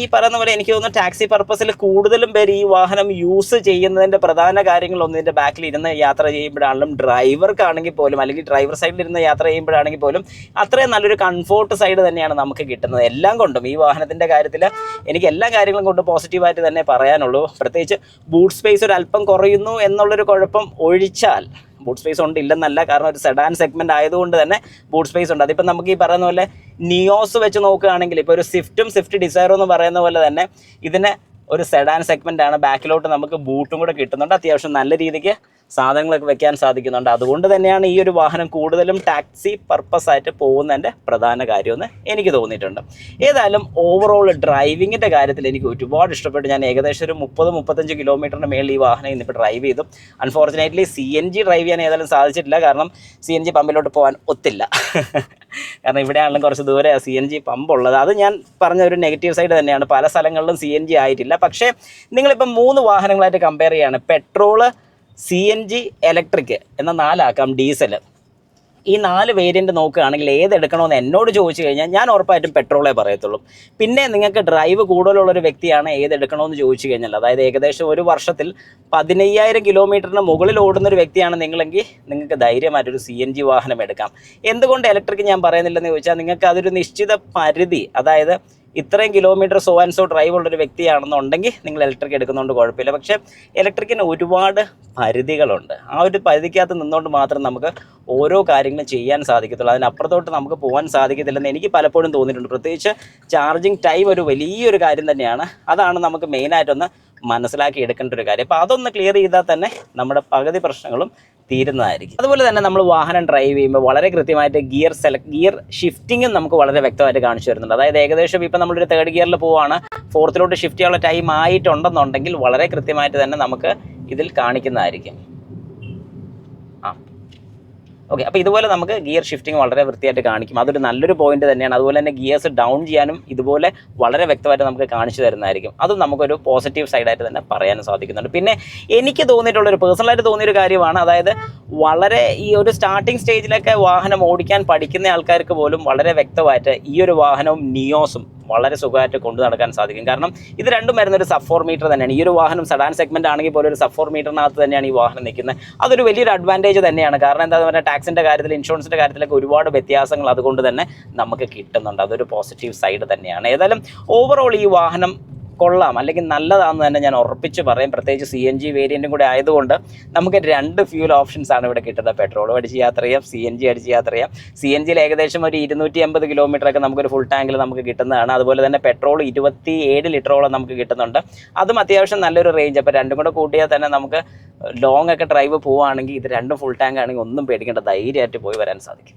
ഈ പറയുന്ന പോലെ എനിക്ക് തോന്നുന്നു ടാക്സി പർപ്പസിൽ കൂടുതലും പേര് ഈ വാഹനം യൂസ് ചെയ്യുന്നതിൻ്റെ പ്രധാന കാര്യങ്ങളൊന്നും ഇതിൻ്റെ ബാക്കിൽ ഇരുന്ന് യാത്ര ചെയ്യുമ്പോഴാണെങ്കിലും ഡ്രൈവർക്കാണെങ്കിൽ പോലും, അല്ലെങ്കിൽ ഡ്രൈവർ സൈഡിൽ ഇരുന്ന് യാത്ര ചെയ്യുമ്പോഴാണെങ്കിൽ പോലും അത്രയും നല്ലൊരു കംഫോർട്ട് സൈഡ് തന്നെയാണ് നമുക്ക് കിട്ടുന്നത്. എല്ലാം കൊണ്ടും ഈ വാഹനത്തിൻ്റെ കാര്യത്തിൽ എനിക്ക് എല്ലാ കാര്യങ്ങളും കൊണ്ട് പോസിറ്റീവായിട്ട് തന്നെ പറയാനുള്ളൂ. പ്രത്യേകിച്ച് ബൂട്ട് സ്പേസ് ഒരു അല്പം കുറയുന്നു എന്നുള്ളൊരു കുഴപ്പം ഒഴിച്ചാൽ, ബൂട്ട് സ്പേസ് ഉണ്ട് ഇല്ലെന്നല്ല, കാരണം ഒരു സെഡാൻ സെഗ്മെൻറ്റ് ആയതുകൊണ്ട് തന്നെ ബൂട്ട് സ്പേസ് ഉണ്ട്. അതിപ്പോൾ നമുക്ക് ഈ പറയുന്ന പോലെ നിയോസ് വെച്ച് നോക്കുകയാണെങ്കിൽ, ഇപ്പോൾ ഒരു സ്വിഫ്റ്റ് ഡിസയറും എന്ന് പറയുന്ന പോലെ തന്നെ ഇതിന് ഒരു സെഡാൻ സെഗ്മെൻ്റ് ആണ്. ബാക്കിലോട്ട് നമുക്ക് ബൂട്ടും കൂടെ കിട്ടുന്നുണ്ട്. അത്യാവശ്യം നല്ല രീതിക്ക് സാധനങ്ങളൊക്കെ വെക്കാൻ സാധിക്കുന്നുണ്ട്. അതുകൊണ്ട് തന്നെയാണ് ഈ ഒരു വാഹനം കൂടുതലും ടാക്സി പർപ്പസ് ആയിട്ട് പോകുന്നതിൻ്റെ പ്രധാന കാര്യമെന്ന് എനിക്ക് തോന്നിയിട്ടുണ്ട്. ഏതായാലും ഓവറോൾ ഡ്രൈവിങ്ങിൻ്റെ കാര്യത്തിൽ എനിക്ക് ഒരുപാട് ഇഷ്ടപ്പെട്ടു. ഞാൻ ഏകദേശം ഒരു 30-35 കിലോമീറ്ററിന് മേളിൽ ഈ വാഹനം ഇന്നിപ്പോൾ ഡ്രൈവ് ചെയ്തു. അൺഫോർച്ചുനേറ്റ്ലി CNG ഡ്രൈവ് ചെയ്യാൻ ഏതായാലും സാധിച്ചിട്ടില്ല, കാരണം CNG പമ്പിലോട്ട് പോകാൻ ഒത്തില്ല. കാരണം ഇവിടെയാണെങ്കിലും കുറച്ച് ദൂരെ CNG പമ്പ് ഉള്ളത്. അത് ഞാൻ പറഞ്ഞ ഒരു നെഗറ്റീവ് സൈഡ് തന്നെയാണ്. പല സ്ഥലങ്ങളിലും CNG ആയിട്ടില്ല. പക്ഷേ നിങ്ങളിപ്പം 3 വാഹനങ്ങളായിട്ട് കമ്പയർ ചെയ്യുകയാണ്, പെട്രോള്, CNG, ഇലക്ട്രിക് എന്ന 4 ആക്കാം, ഡീസൽ. ഈ 4 വേരിയൻറ്റ് നോക്കുകയാണെങ്കിൽ ഏതെടുക്കണമെന്ന് എന്നോട് ചോദിച്ചു കഴിഞ്ഞാൽ ഞാൻ ഉറപ്പായിട്ടും പെട്രോളേ പറയത്തുള്ളൂ. പിന്നെ നിങ്ങൾക്ക് ഡ്രൈവ് കൂടുതലുള്ളൊരു വ്യക്തിയാണ് ഏതെടുക്കണമെന്ന് ചോദിച്ചു കഴിഞ്ഞാൽ, അതായത് ഏകദേശം ഒരു വർഷത്തിൽ 15,000 കിലോമീറ്ററിന് മുകളിൽ ഓടുന്നൊരു വ്യക്തിയാണ് നിങ്ങളെങ്കിൽ നിങ്ങൾക്ക് ധൈര്യമായിട്ടൊരു CNG വാഹനം എടുക്കാം. എന്തുകൊണ്ട് ഇലക്ട്രിക് ഞാൻ പറയുന്നില്ലെന്ന് ചോദിച്ചാൽ, നിങ്ങൾക്ക് അതൊരു നിശ്ചിത പരിധി, അതായത് ഇത്രയും kilometre so and so drive ഉള്ളൊരു വ്യക്തിയാണെന്നുണ്ടെങ്കിൽ നിങ്ങൾ ഇലക്ട്രിക് എടുക്കുന്നതുകൊണ്ട് കുഴപ്പമില്ല. പക്ഷേ ഇലക്ട്രിക്കിന് ഒരുപാട് പരിധികളുണ്ട്. ആ ഒരു പരിധിക്കകത്ത് നിന്നുകൊണ്ട് മാത്രം നമുക്ക് ഓരോ കാര്യങ്ങളും ചെയ്യാൻ സാധിക്കത്തുള്ളൂ. അതിനപ്പുറത്തോട്ട് നമുക്ക് പോകാൻ സാധിക്കത്തില്ലെന്ന് എനിക്ക് പലപ്പോഴും തോന്നിയിട്ടുണ്ട്. പ്രത്യേകിച്ച് ചാർജിങ് ടൈം ഒരു വലിയൊരു കാര്യം തന്നെയാണ്. അതാണ് നമുക്ക് മെയിനായിട്ടൊന്ന് മനസ്സിലാക്കി എടുക്കേണ്ട ഒരു കാര്യം. അപ്പോൾ അതൊന്ന് ക്ലിയർ ചെയ്താൽ തന്നെ നമ്മുടെ പകുതി പ്രശ്നങ്ങളും തീരുന്നതായിരിക്കും. അതുപോലെ തന്നെ നമ്മൾ വാഹനം ഡ്രൈവ് ചെയ്യുമ്പോൾ വളരെ കൃത്യമായിട്ട് ഗിയർ ഷിഫ്റ്റിങ്ങും നമുക്ക് വളരെ വ്യക്തമായിട്ട് കാണിച്ചു തരുന്നുണ്ട്. അതായത് ഏകദേശം ഇപ്പം നമ്മളൊരു 3rd ഗിയറിൽ പോവുകയാണ്, 4th ഷിഫ്റ്റ് ചെയ്യാനുള്ള ടൈം ആയിട്ടുണ്ടെന്നുണ്ടെങ്കിൽ വളരെ കൃത്യമായിട്ട് തന്നെ നമുക്ക് ഇതിൽ കാണിക്കുന്നതായിരിക്കും. ഓക്കെ, അപ്പോൾ ഇതുപോലെ നമുക്ക് ഗിയർ ഷിഫ്റ്റിംഗ് വളരെ വൃത്തിയായിട്ട് കാണിക്കും. അതൊരു നല്ലൊരു പോയിന്റ് തന്നെയാണ്. അതുപോലെ തന്നെ ഗിയേഴ്സ് ഡൗൺ ചെയ്യാനും ഇതുപോലെ വളരെ വ്യക്തമായിട്ട് നമുക്ക് കാണിച്ചു തരുന്നതായിരിക്കും. അതും നമുക്കൊരു പോസിറ്റീവ് സൈഡായിട്ട് തന്നെ പറയാൻ സാധിക്കുന്നുണ്ട്. പിന്നെ എനിക്ക് തോന്നിയിട്ടുള്ളൊരു പേഴ്സണലായിട്ട് തോന്നിയൊരു കാര്യമാണ്, അതായത് വളരെ ഈ ഒരു സ്റ്റാർട്ടിങ് സ്റ്റേജിലൊക്കെ വാഹനം ഓടിക്കാൻ പഠിക്കുന്ന ആൾക്കാർക്ക് പോലും വളരെ വ്യക്തമായിട്ട് ഈ ഒരു വാഹനവും നിയോസും വളരെ സുഖമായിട്ട് കൊണ്ടു നടക്കാൻ സാധിക്കും. കാരണം ഇത് രണ്ടും വരുന്നൊരു സബ് 4 മീറ്റർ തന്നെയാണ്. ഈ ഒരു വാഹനം സെഡാൻ സെഗ്മെൻറ്റ് ആണെങ്കിൽ പോലും ഒരു സബ് 4 മീറ്ററിനകത്ത് തന്നെയാണ് ഈ വാഹനം നിൽക്കുന്നത്. അതൊരു വലിയൊരു അഡ്വാൻറ്റേജ് തന്നെയാണ്. കാരണം എന്താണെന്ന് പറഞ്ഞാൽ ടാക്സിൻ്റെ കാര്യത്തിൽ, ഇൻഷുറൻസിൻ്റെ കാര്യത്തിലൊക്കെ ഒരുപാട് വ്യത്യാസങ്ങൾ അതുകൊണ്ട് തന്നെ നമുക്ക് കിട്ടുന്നുണ്ട്. അതൊരു പോസിറ്റീവ് സൈഡ് തന്നെയാണ്. ഏതായാലും ഓവറോൾ ഈ വാഹനം കൊള്ളാം, അല്ലെങ്കിൽ നല്ലതാണെന്ന് തന്നെ ഞാൻ ഉറപ്പിച്ച് പറയും. പ്രത്യേകിച്ച് CNG വേരിയൻറ്റും കൂടെ ആയതുകൊണ്ട് നമുക്ക് 2 ഫ്യൂൽ ഓപ്ഷൻസ് ആണ് ഇവിടെ കിട്ടുന്നത്. പെട്രോളും അടിച്ച് യാത്ര ചെയ്യാം, CNG അടിച്ച് യാത്ര ചെയ്യാം. CNGയിൽ ഏകദേശം ഒരു 280 കിലോമീറ്ററൊക്കെ നമുക്കൊരു ഫുൾ ടാങ്കിൽ നമുക്ക് കിട്ടുന്നതാണ്. അതുപോലെ തന്നെ പെട്രോൾ 27 ലിറ്ററോളം നമുക്ക് കിട്ടുന്നുണ്ട്. അതും അത്യാവശ്യം നല്ലൊരു റേഞ്ച്. അപ്പോൾ രണ്ടും കൂടെ കൂട്ടിയാൽ തന്നെ നമുക്ക് ലോങ് ഒക്കെ ഡ്രൈവ് പോവുകയാണെങ്കിൽ ഇത് 2 ഫുൾ ടാങ്ക് ആണെങ്കിൽ ഒന്നും പേടിക്കേണ്ട, ധൈര്യമായിട്ട് പോയി വരാൻ സാധിക്കും.